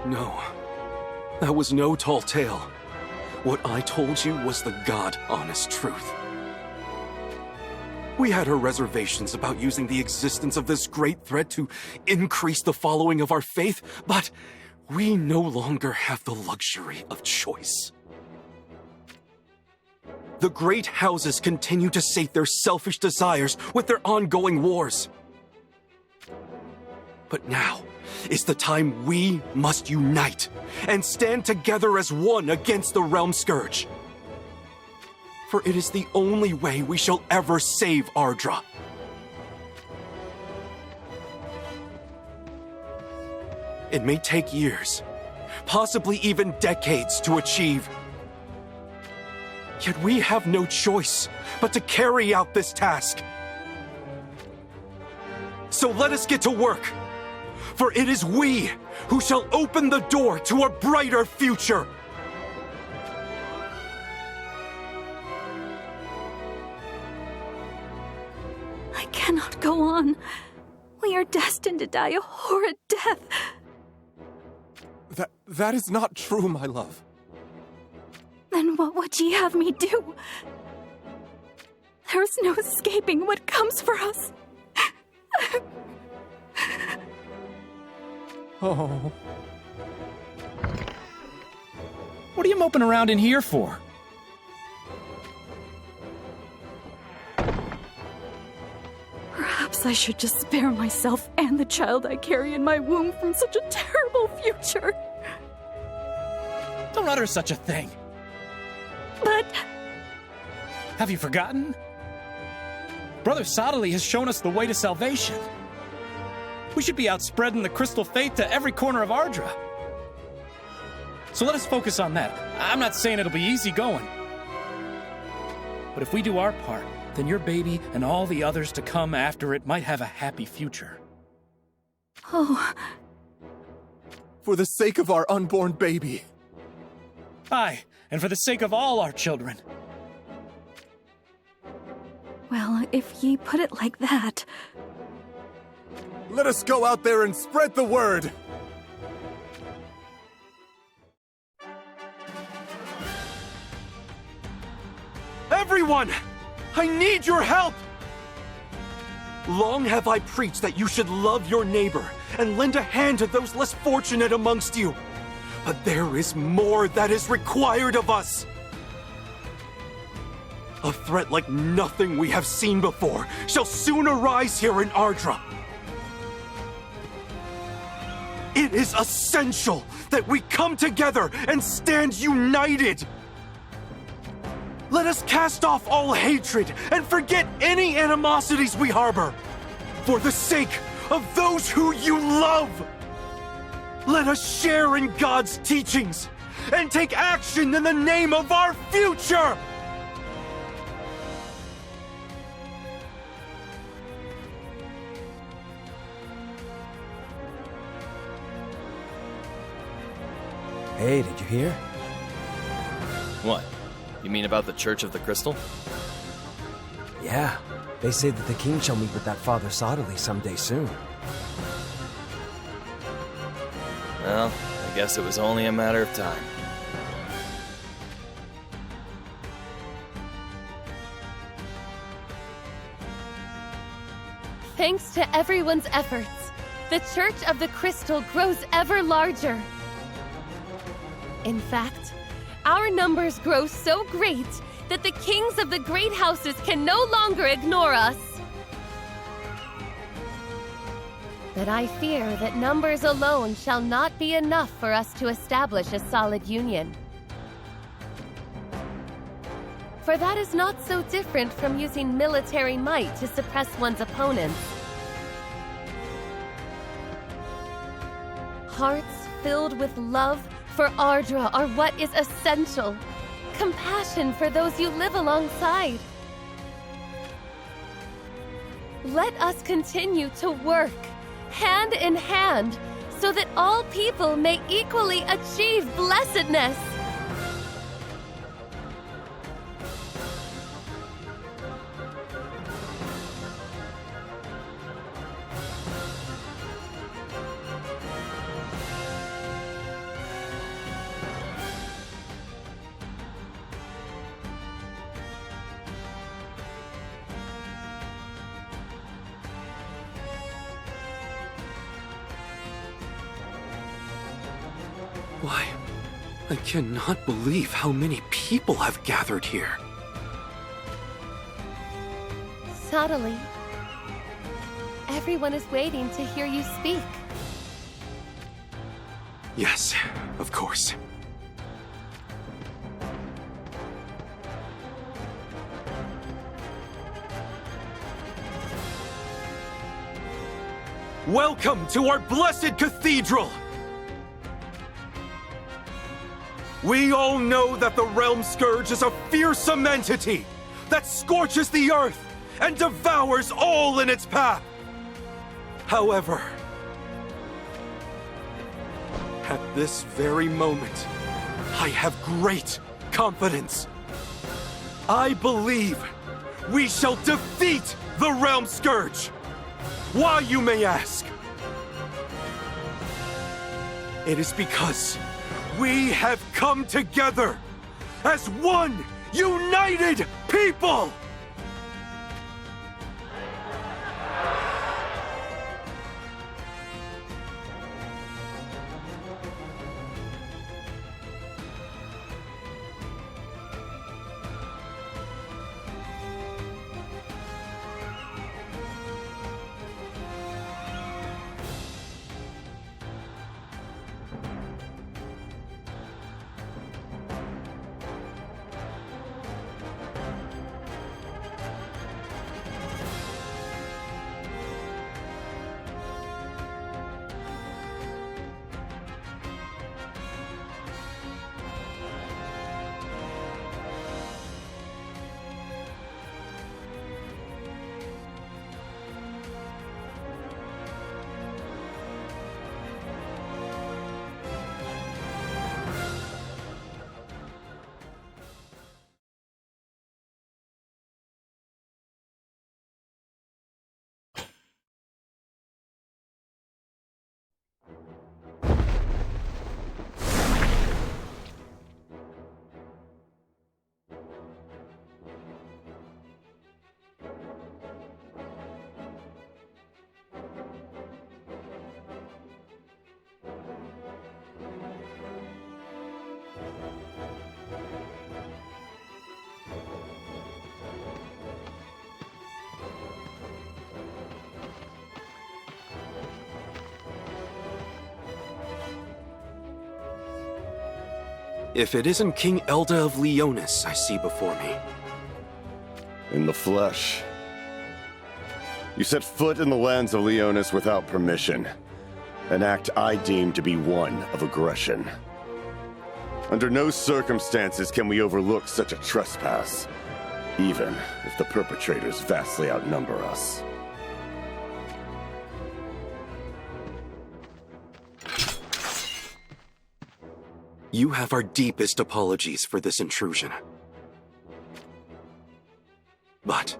No, that was no tall tale. What I told you was the God-honest truth. We had our reservations about using the existence of this great threat to increase the following of our faith, but we no longer have the luxury of choice. The great houses continue to sate their selfish desires with their ongoing wars. But now is the time we must unite and stand together as one against the Realm Scourge. For it is the only way we shall ever save Ardra. It may take years, possibly even decades to achieve. Yet we have no choice but to carry out this task. So let us get to work, for it is we who shall open the door to a brighter future. I cannot go on. We are destined to die a horrid death. That is not true, my love. Then what would ye have me do? There is no escaping what comes for us. Oh. What are you moping around in here for? Perhaps I should just spare myself and the child I carry in my womb from such a terrible future. Don't utter such a thing. But... Have you forgotten? Brother Sottily has shown us the way to salvation. We should be out spreading the crystal faith to every corner of Ardra. So let us focus on that. I'm not saying it'll be easy going. But if we do our part, then your baby and all the others to come after it might have a happy future. Oh. For the sake of our unborn baby. Aye, and for the sake of all our children. Well, if ye put it like that... Let us go out there and spread the word! Everyone! I need your help! Long have I preached that you should love your neighbor and lend a hand to those less fortunate amongst you. But there is more that is required of us. A threat like nothing we have seen before shall soon arise here in Ardra. It is essential that we come together and stand united. Let us cast off all hatred and forget any animosities we harbor. For the sake of those who you love, let us share in God's teachings and take action in the name of our future! Hey, did you hear? What? You mean about the Church of the Crystal? Yeah, they say that the king shall meet with that Father Sottily someday soon. Well, I guess it was only a matter of time. Thanks to everyone's efforts, the Church of the Crystal grows ever larger. In fact, our numbers grow so great that the kings of the great houses can no longer ignore us. But I fear that numbers alone shall not be enough for us to establish a solid union. For that is not so different from using military might to suppress one's opponents. Hearts filled with love for Ardra are what is essential. Compassion for those you live alongside. Let us continue to work, hand in hand, so that all people may equally achieve blessedness. Why, I cannot believe how many people have gathered here. Subtly, everyone is waiting to hear you speak. Yes, of course. Welcome to our blessed cathedral! We all know that the Realm Scourge is a fearsome entity that scorches the earth and devours all in its path. However, at this very moment, I have great confidence. I believe we shall defeat the Realm Scourge. Why, you may ask? It is because we have come together as one united people! If it isn't King Elda of Leonis I see before me. In the flesh. You set foot in the lands of Leonis without permission. An act I deem to be one of aggression. Under no circumstances can we overlook such a trespass, even if the perpetrators vastly outnumber us. You have our deepest apologies for this intrusion. But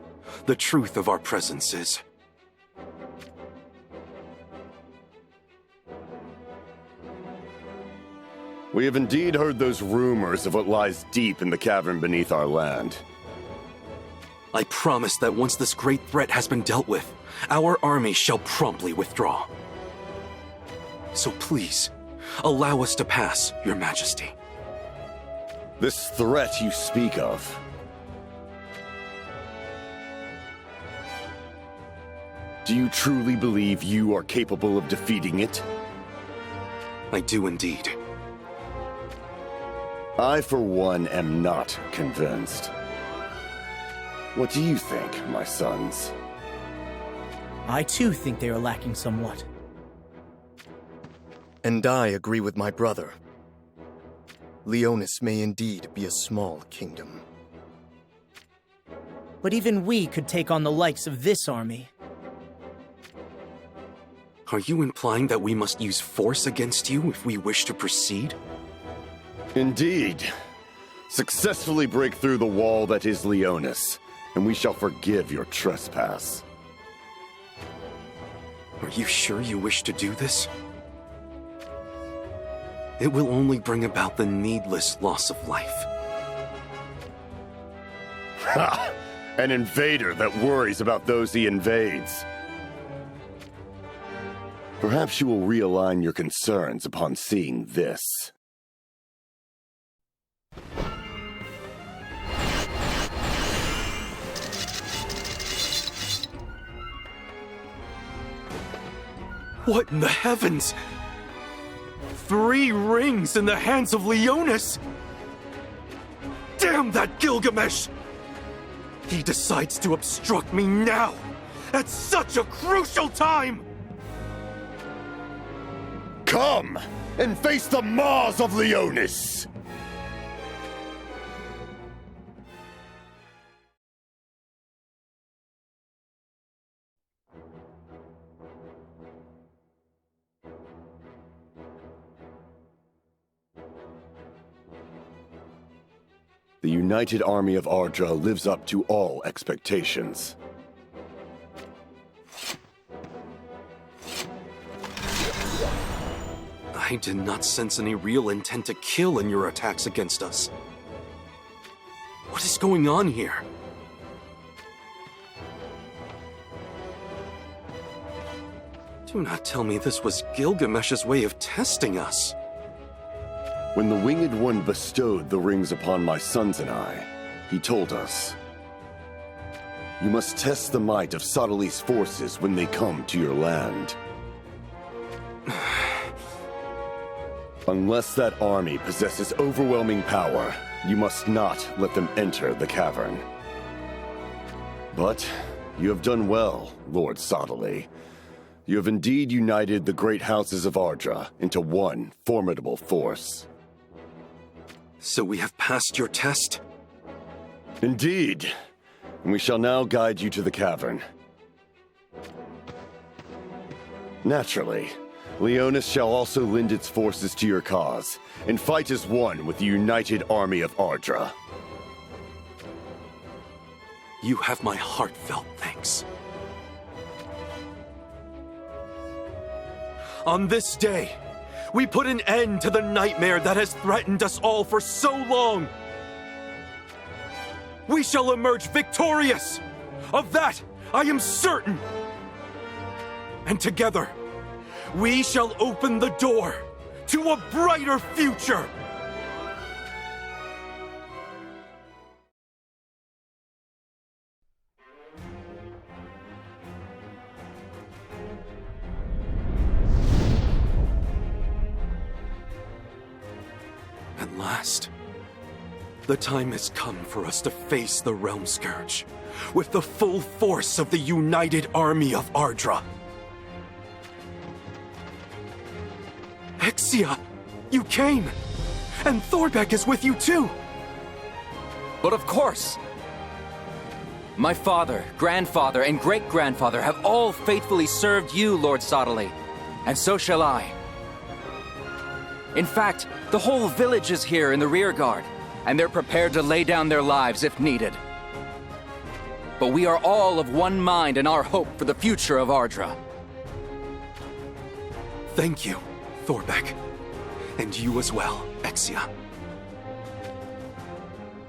the truth of our presence is... We have indeed heard those rumors of what lies deep in the cavern beneath our land. I promise that once this great threat has been dealt with, our army shall promptly withdraw. So please, allow us to pass, Your Majesty. This threat you speak of... Do you truly believe you are capable of defeating it? I do indeed. I, for one, am not convinced. What do you think, my sons? I too think they are lacking somewhat. And I agree with my brother. Leonis may indeed be a small kingdom. But even we could take on the likes of this army. Are you implying that we must use force against you if we wish to proceed? Indeed. Successfully break through the wall that is Leonis, and we shall forgive your trespass. Are you sure you wish to do this? It will only bring about the needless loss of life. Ha! An invader that worries about those he invades. Perhaps you will realign your concerns upon seeing this. What in the heavens? 3 rings in the hands of Leonis! Damn that Gilgamesh! He decides to obstruct me now, at such a crucial time! Come and face the maws of Leonis! The united army of Ardra lives up to all expectations. I did not sense any real intent to kill in your attacks against us. What is going on here? Do not tell me this was Gilgamesh's way of testing us. When the Winged One bestowed the rings upon my sons and I, he told us, "You must test the might of Sadali's forces when they come to your land. Unless that army possesses overwhelming power, you must not let them enter the cavern. But you have done well, Lord Sadali. You have indeed united the great houses of Ardra into one formidable force." So we have passed your test? Indeed. And we shall now guide you to the cavern. Naturally, Leonis shall also lend its forces to your cause, and fight as one with the united army of Ardra. You have my heartfelt thanks. On this day, we put an end to the nightmare that has threatened us all for so long. We shall emerge victorious. Of that, I am certain. And together, we shall open the door to a brighter future. At last. last. The time has come for us to face the Realm Scourge with the full force of the united army of Ardra. Exia, you came! And Thorbeck is with you too! But of course! My father, grandfather, and great-grandfather have all faithfully served you, Lord Sottile, and so shall I. In fact, the whole village is here in the rear guard, and they're prepared to lay down their lives if needed. But we are all of one mind in our hope for the future of Ardra. Thank you, Thorbeck. And you as well, Exia.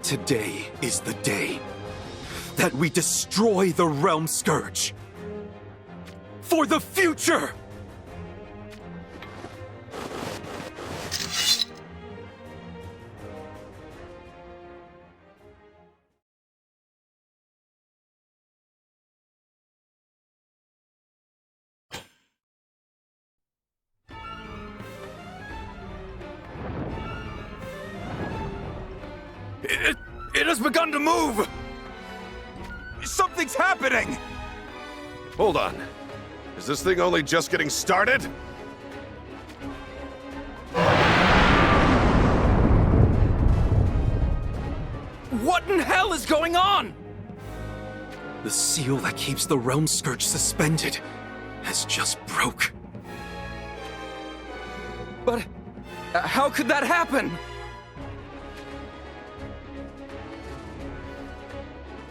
Today is the day that we destroy the Realm Scourge. For the future! It has begun to move! Something's happening! Hold on. Is this thing only just getting started? What in hell is going on? The seal that keeps the Realm Scourge suspended has just broke. But how could that happen?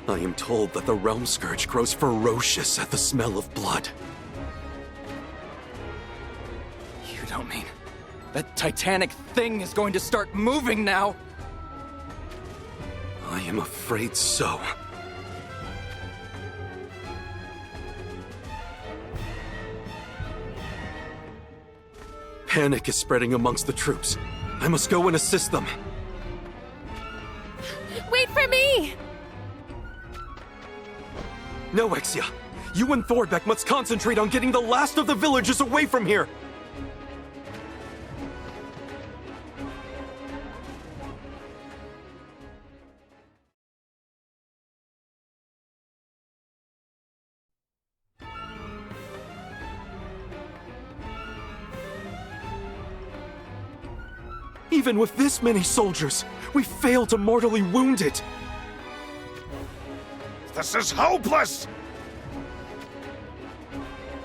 I am told that the Realm Scourge grows ferocious at the smell of blood. You don't mean that titanic thing is going to start moving now? I am afraid so. Panic is spreading amongst the troops. I must go and assist them. Wait for me! No, Exia. You and Thorbeck must concentrate on getting the last of the villagers away from here. Even with this many soldiers, we fail to mortally wound it. This is hopeless!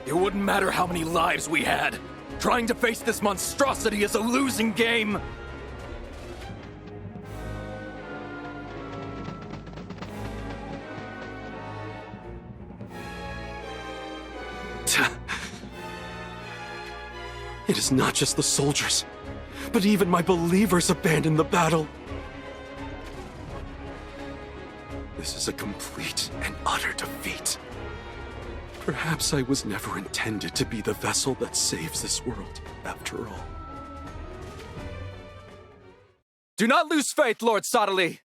It wouldn't matter how many lives we had. Trying to face this monstrosity is a losing game. It is not just the soldiers, but even my believers abandoned the battle. This is a complete and utter defeat. Perhaps I was never intended to be the vessel that saves this world, after all. Do not lose faith, Lord Sottile!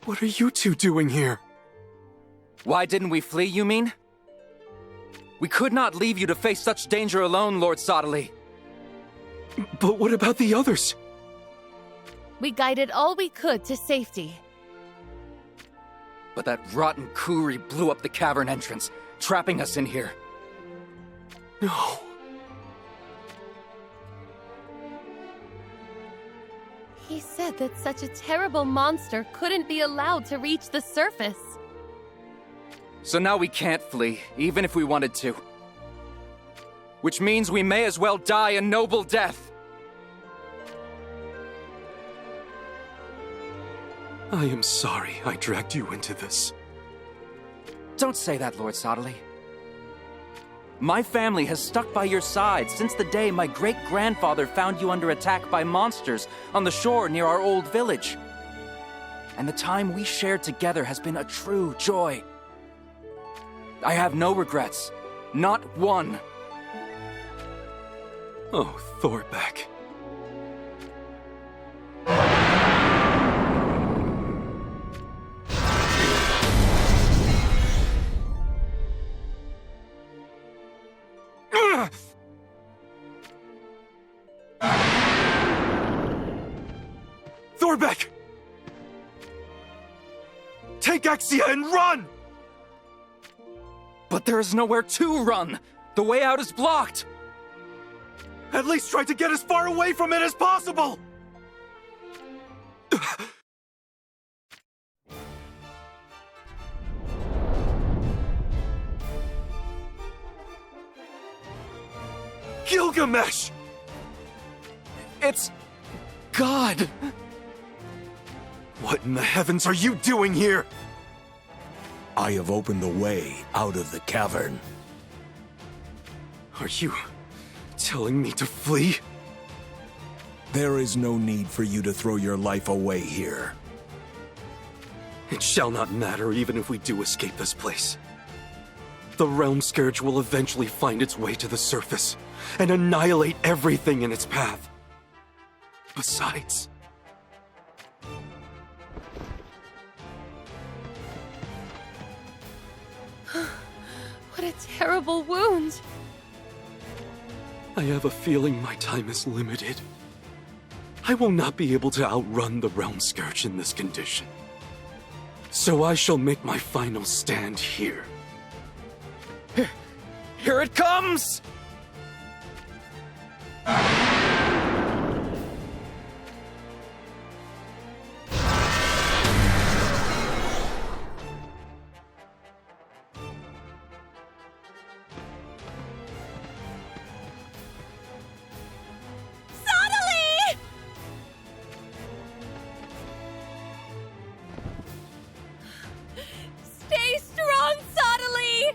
What are you two doing here? Why didn't we flee, you mean? We could not leave you to face such danger alone, Lord Sottile. But what about the others? We guided all we could to safety. But that rotten Kuri blew up the cavern entrance, trapping us in here. No. He said that such a terrible monster couldn't be allowed to reach the surface. So now we can't flee, even if we wanted to. Which means we may as well die a noble death. I am sorry I dragged you into this. Don't say that, Lord Sottile. My family has stuck by your side since the day my great-grandfather found you under attack by monsters on the shore near our old village. And the time we shared together has been a true joy. I have no regrets. Not one. Oh, Thorbeck. Sorbek! Take Exia and run! But there is nowhere to run! The way out is blocked! At least try to get as far away from it as possible! Gilgamesh! It's... God! What in the heavens are you doing here? I have opened the way out of the cavern. Are you telling me to flee? There is no need for you to throw your life away here. It shall not matter even if we do escape this place. The Realm Scourge will eventually find its way to the surface and annihilate everything in its path. Besides... What a terrible wound! I have a feeling my time is limited. I will not be able to outrun the Realm Scourge in this condition. So I shall make my final stand here. Here it comes! Stay strong, Sottily!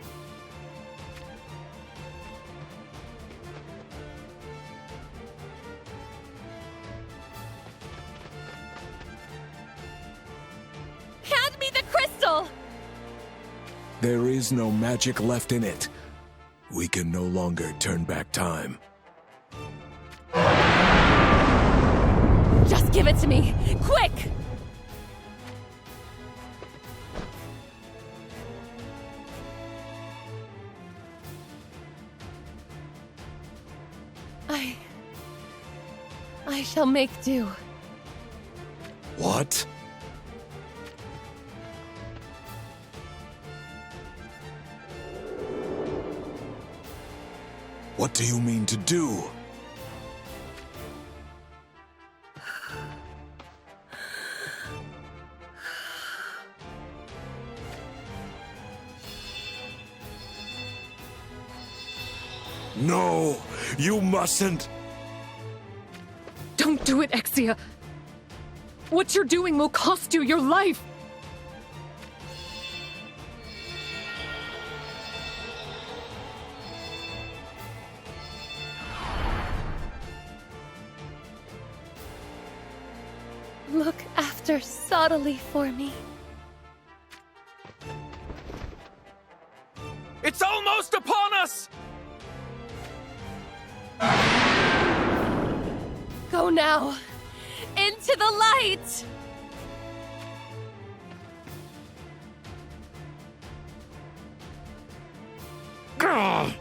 Hand me the crystal! There is no magic left in it. We can no longer turn back time. Just give it to me! Quick! I shall make do. What? What do you mean to do? No, you mustn't. Don't do it, Exia. What you're doing will cost you your life. Look after Sottily for me. It's almost upon us! Go now! Into the light! Grr.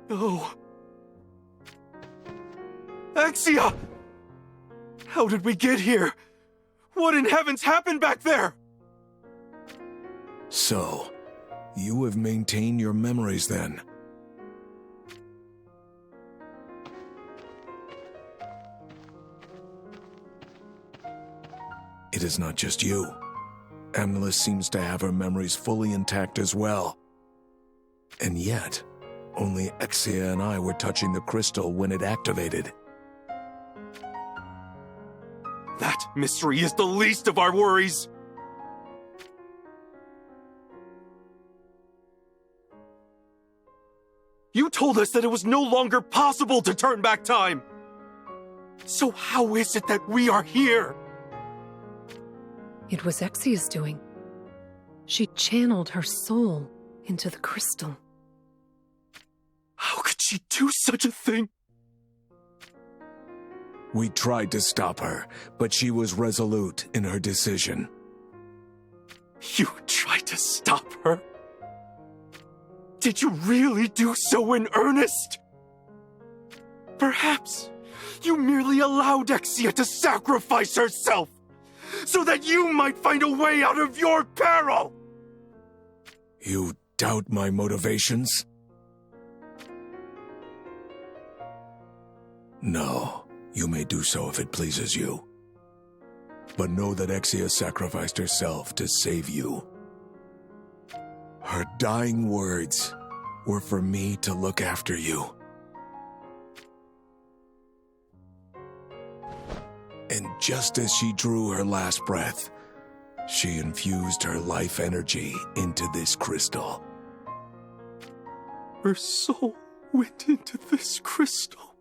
No. Exia! How did we get here? What in heavens happened back there? So, you have maintained your memories then? It is not just you. Amnelis seems to have her memories fully intact as well. And yet, only Exia and I were touching the crystal when it activated. That mystery is the least of our worries. told us that it was no longer possible to turn back time. So how is it that we are here? It was Exvius' doing. She channeled her soul into the crystal. How could she do such a thing? We tried to stop her, but she was resolute in her decision. You tried to stop her? Did you really do so in earnest? Perhaps you merely allowed Exia to sacrifice herself so that you might find a way out of your peril! You doubt my motivations? No, you may do so if it pleases you. But know that Exia sacrificed herself to save you. Her dying words were for me to look after you. And just as she drew her last breath, she infused her life energy into this crystal. Her soul went into this crystal.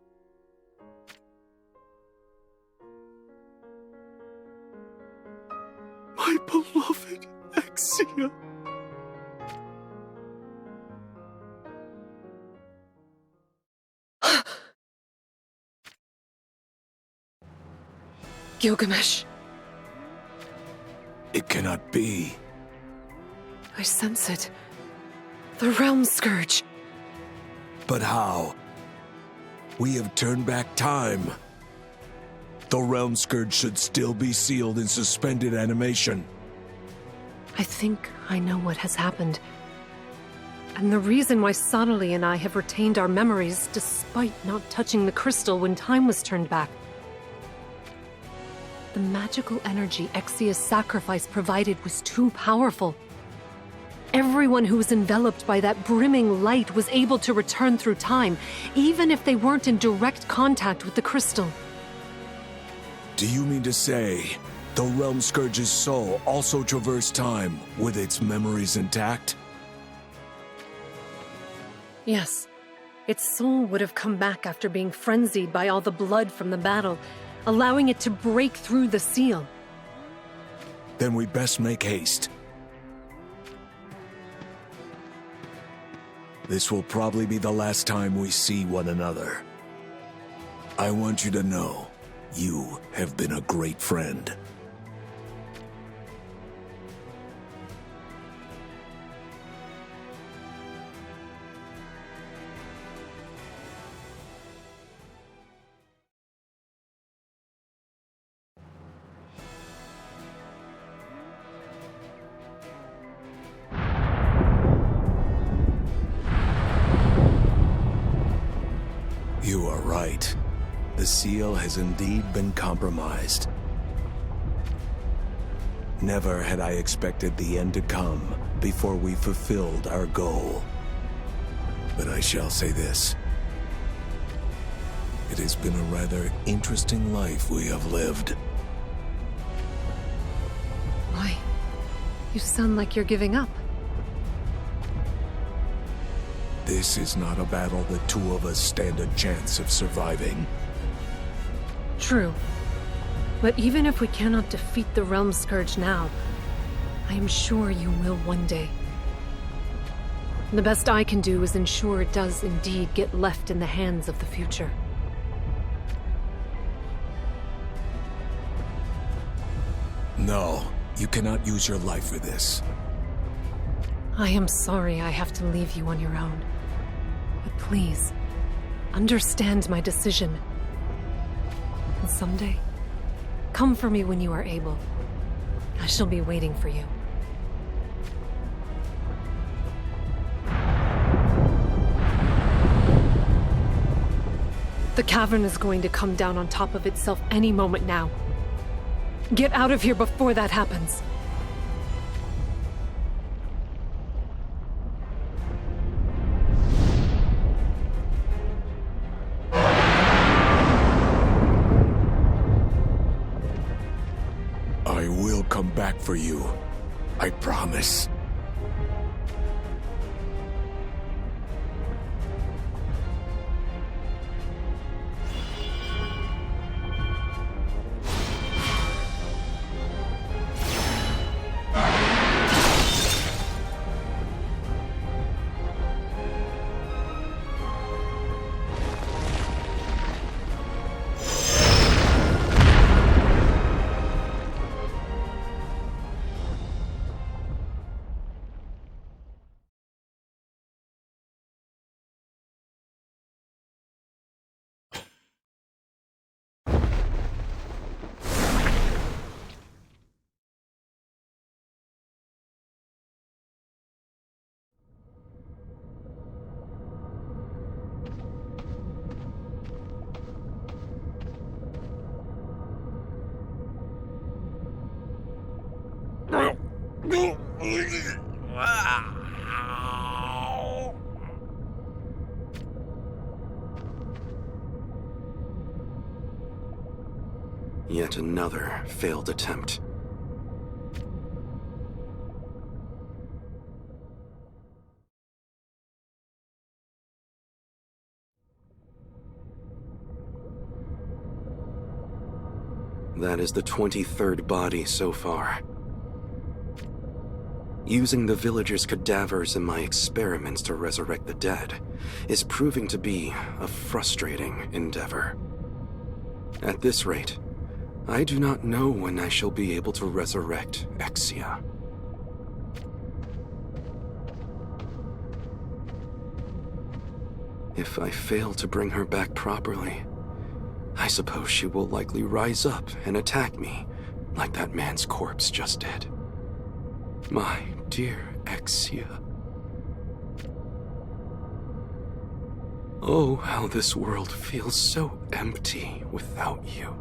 My beloved Exia. Gilgamesh. It cannot be. I sense it. The Realm Scourge. But how? We have turned back time. The Realm Scourge should still be sealed in suspended animation. I think I know what has happened. And the reason why Sonalee and I have retained our memories despite not touching the crystal when time was turned back. The magical energy Exia's sacrifice provided was too powerful. Everyone who was enveloped by that brimming light was able to return through time, even if they weren't in direct contact with the crystal. Do you mean to say the Realm Scourge's soul also traversed time with its memories intact? Yes. Its soul would have come back after being frenzied by all the blood from the battle, allowing it to break through the seal. Then we best make haste. This will probably be the last time we see one another. I want you to know, you have been a great friend. You are right. The seal has indeed been compromised. Never had I expected the end to come before we fulfilled our goal. But I shall say this. It has been a rather interesting life we have lived. Why? You sound like you're giving up. This is not a battle the two of us stand a chance of surviving. True. But even if we cannot defeat the Realm Scourge now, I am sure you will one day. The best I can do is ensure it does indeed get left in the hands of the future. No, you cannot use your life for this. I am sorry I have to leave you on your own. But please, understand my decision. And someday, come for me when you are able. I shall be waiting for you. The cavern is going to come down on top of itself any moment now. Get out of here before that happens. I will come back for you. I promise. Yet another failed attempt. That is the 23rd body so far. Using the villagers' cadavers in my experiments to resurrect the dead is proving to be a frustrating endeavor. At this rate, I do not know when I shall be able to resurrect Exia. If I fail to bring her back properly, I suppose she will likely rise up and attack me, like that man's corpse just did. My dear Exia. Oh, how this world feels so empty without you.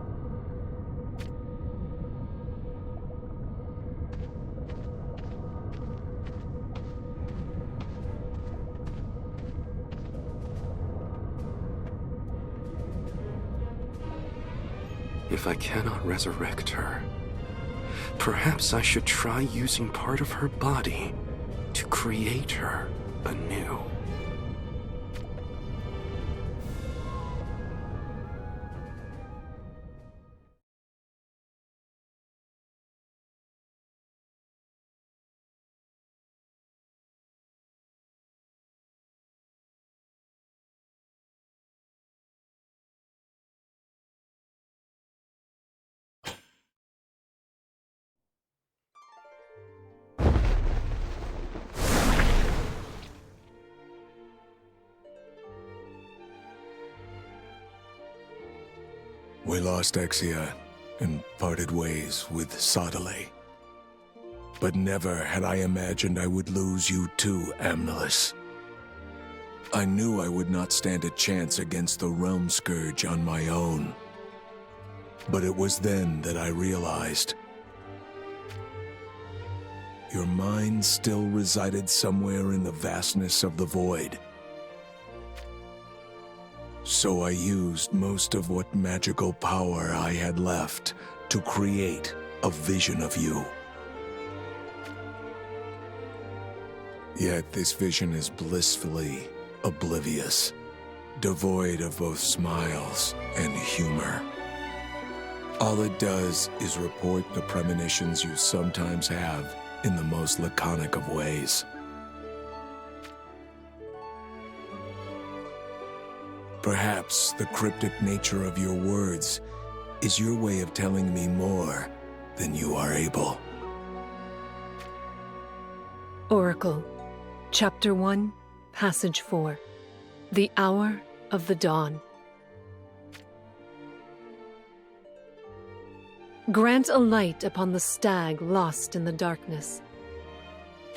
If I cannot resurrect her, perhaps I should try using part of her body to create her anew. We lost Exia and parted ways with Sadale. But never had I imagined I would lose you too, Amnelis. I knew I would not stand a chance against the Realm Scourge on my own. But it was then that I realized your mind still resided somewhere in the vastness of the void. So I used most of what magical power I had left to create a vision of you. Yet this vision is blissfully oblivious, devoid of both smiles and humor. All it does is report the premonitions you sometimes have in the most laconic of ways. Perhaps the cryptic nature of your words is your way of telling me more than you are able. Oracle, Chapter 1, Passage 4. The Hour of the Dawn. Grant a light upon the stag lost in the darkness.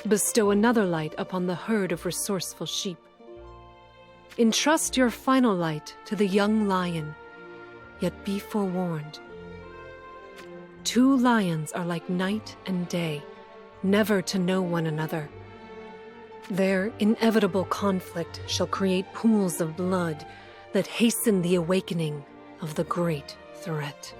Bestow another light upon the herd of resourceful sheep. Entrust your final light to the young lion, yet be forewarned. 2 lions are like night and day, never to know one another. Their inevitable conflict shall create pools of blood that hasten the awakening of the great threat.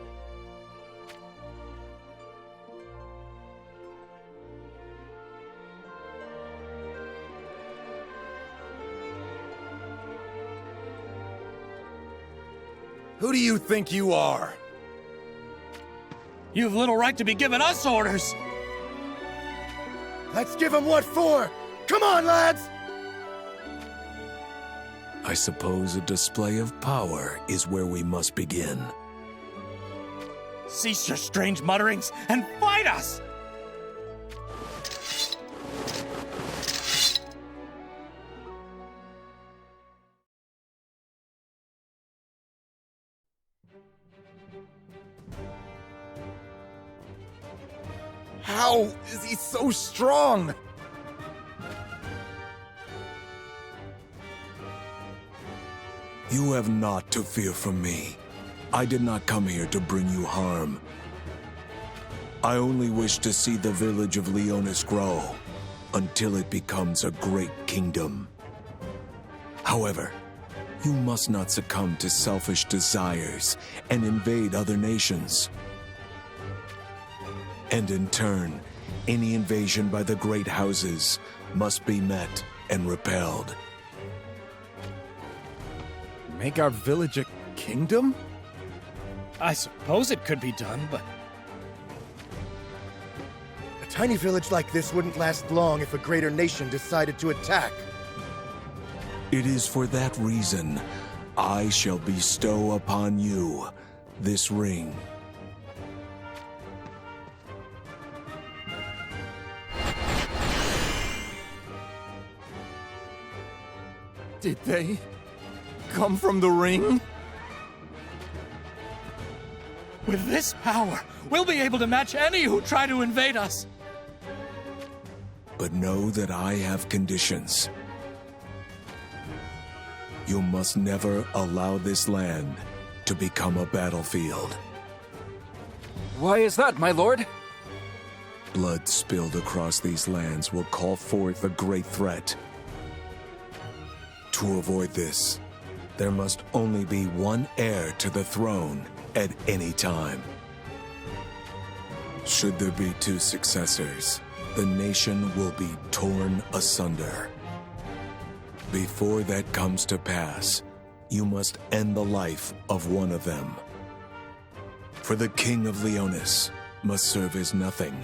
Who do you think you are? You have little right to be giving us orders! Let's give him what for! Come on, lads! I suppose a display of power is where we must begin. Cease your strange mutterings and fight us! How is he so strong? You have naught to fear from me. I did not come here to bring you harm. I only wish to see the village of Leonis grow until it becomes a great kingdom. However, you must not succumb to selfish desires and invade other nations. And in turn, any invasion by the great houses must be met and repelled. Make our village a kingdom? I suppose it could be done, but... A tiny village like this wouldn't last long if a greater nation decided to attack. It is for that reason I shall bestow upon you this ring. Did they come from the ring? With this power, we'll be able to match any who try to invade us. But know that I have conditions. You must never allow this land to become a battlefield. Why is that, my lord? Blood spilled across these lands will call forth a great threat. To avoid this, there must only be one heir to the throne at any time. Should there be two successors, the nation will be torn asunder. Before that comes to pass, you must end the life of one of them. For the King of Leonis must serve as nothing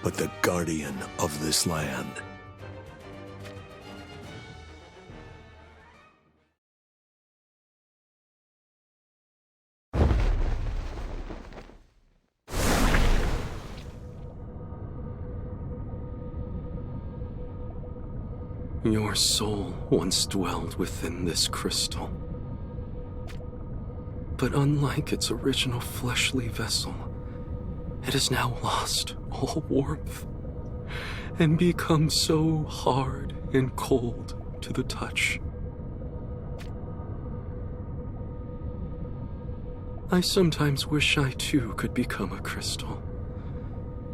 but the guardian of this land. Your soul once dwelled within this crystal. But unlike its original fleshly vessel, it has now lost all warmth and become so hard and cold to the touch. I sometimes wish I too could become a crystal,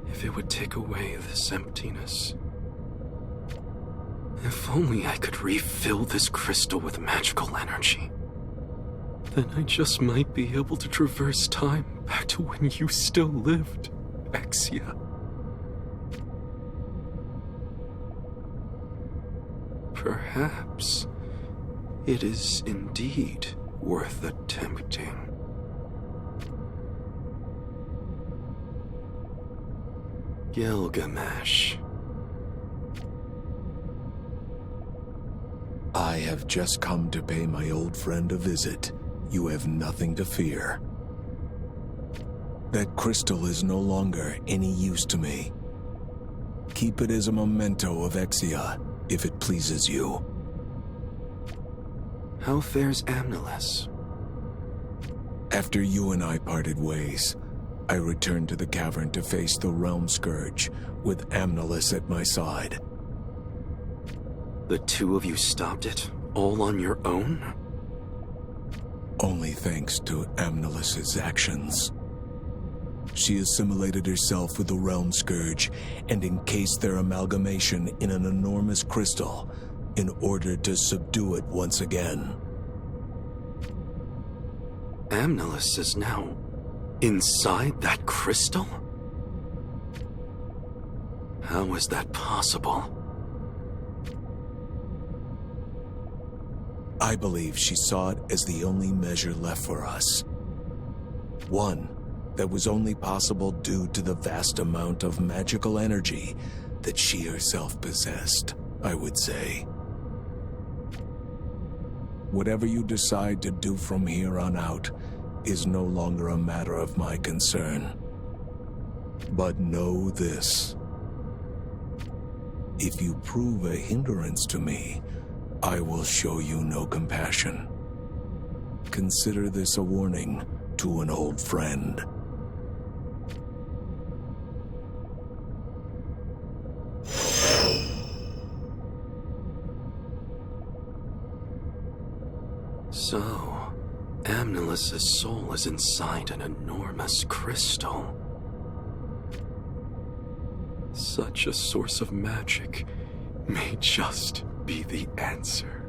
if it would take away this emptiness. If only I could refill this crystal with magical energy. Then I just might be able to traverse time back to when you still lived, Exia. Perhaps it is indeed worth attempting. Gilgamesh. I have just come to pay my old friend a visit. You have nothing to fear. That crystal is no longer any use to me. Keep it as a memento of Exia, if it pleases you. How fares Amnelis? After you and I parted ways, I returned to the cavern to face the Realm Scourge, with Amnelis at my side. The two of you stopped it, all on your own? Only thanks to Amnelis' actions. She assimilated herself with the Realm Scourge and encased their amalgamation in an enormous crystal in order to subdue it once again. Amnelis is now inside that crystal? How is that possible? I believe she saw it as the only measure left for us. One that was only possible due to the vast amount of magical energy that she herself possessed, I would say. Whatever you decide to do from here on out is no longer a matter of my concern. But know this. If you prove a hindrance to me, I will show you no compassion. Consider this a warning to an old friend. So, Amnelis' soul is inside an enormous crystal. Such a source of magic may just be the answer.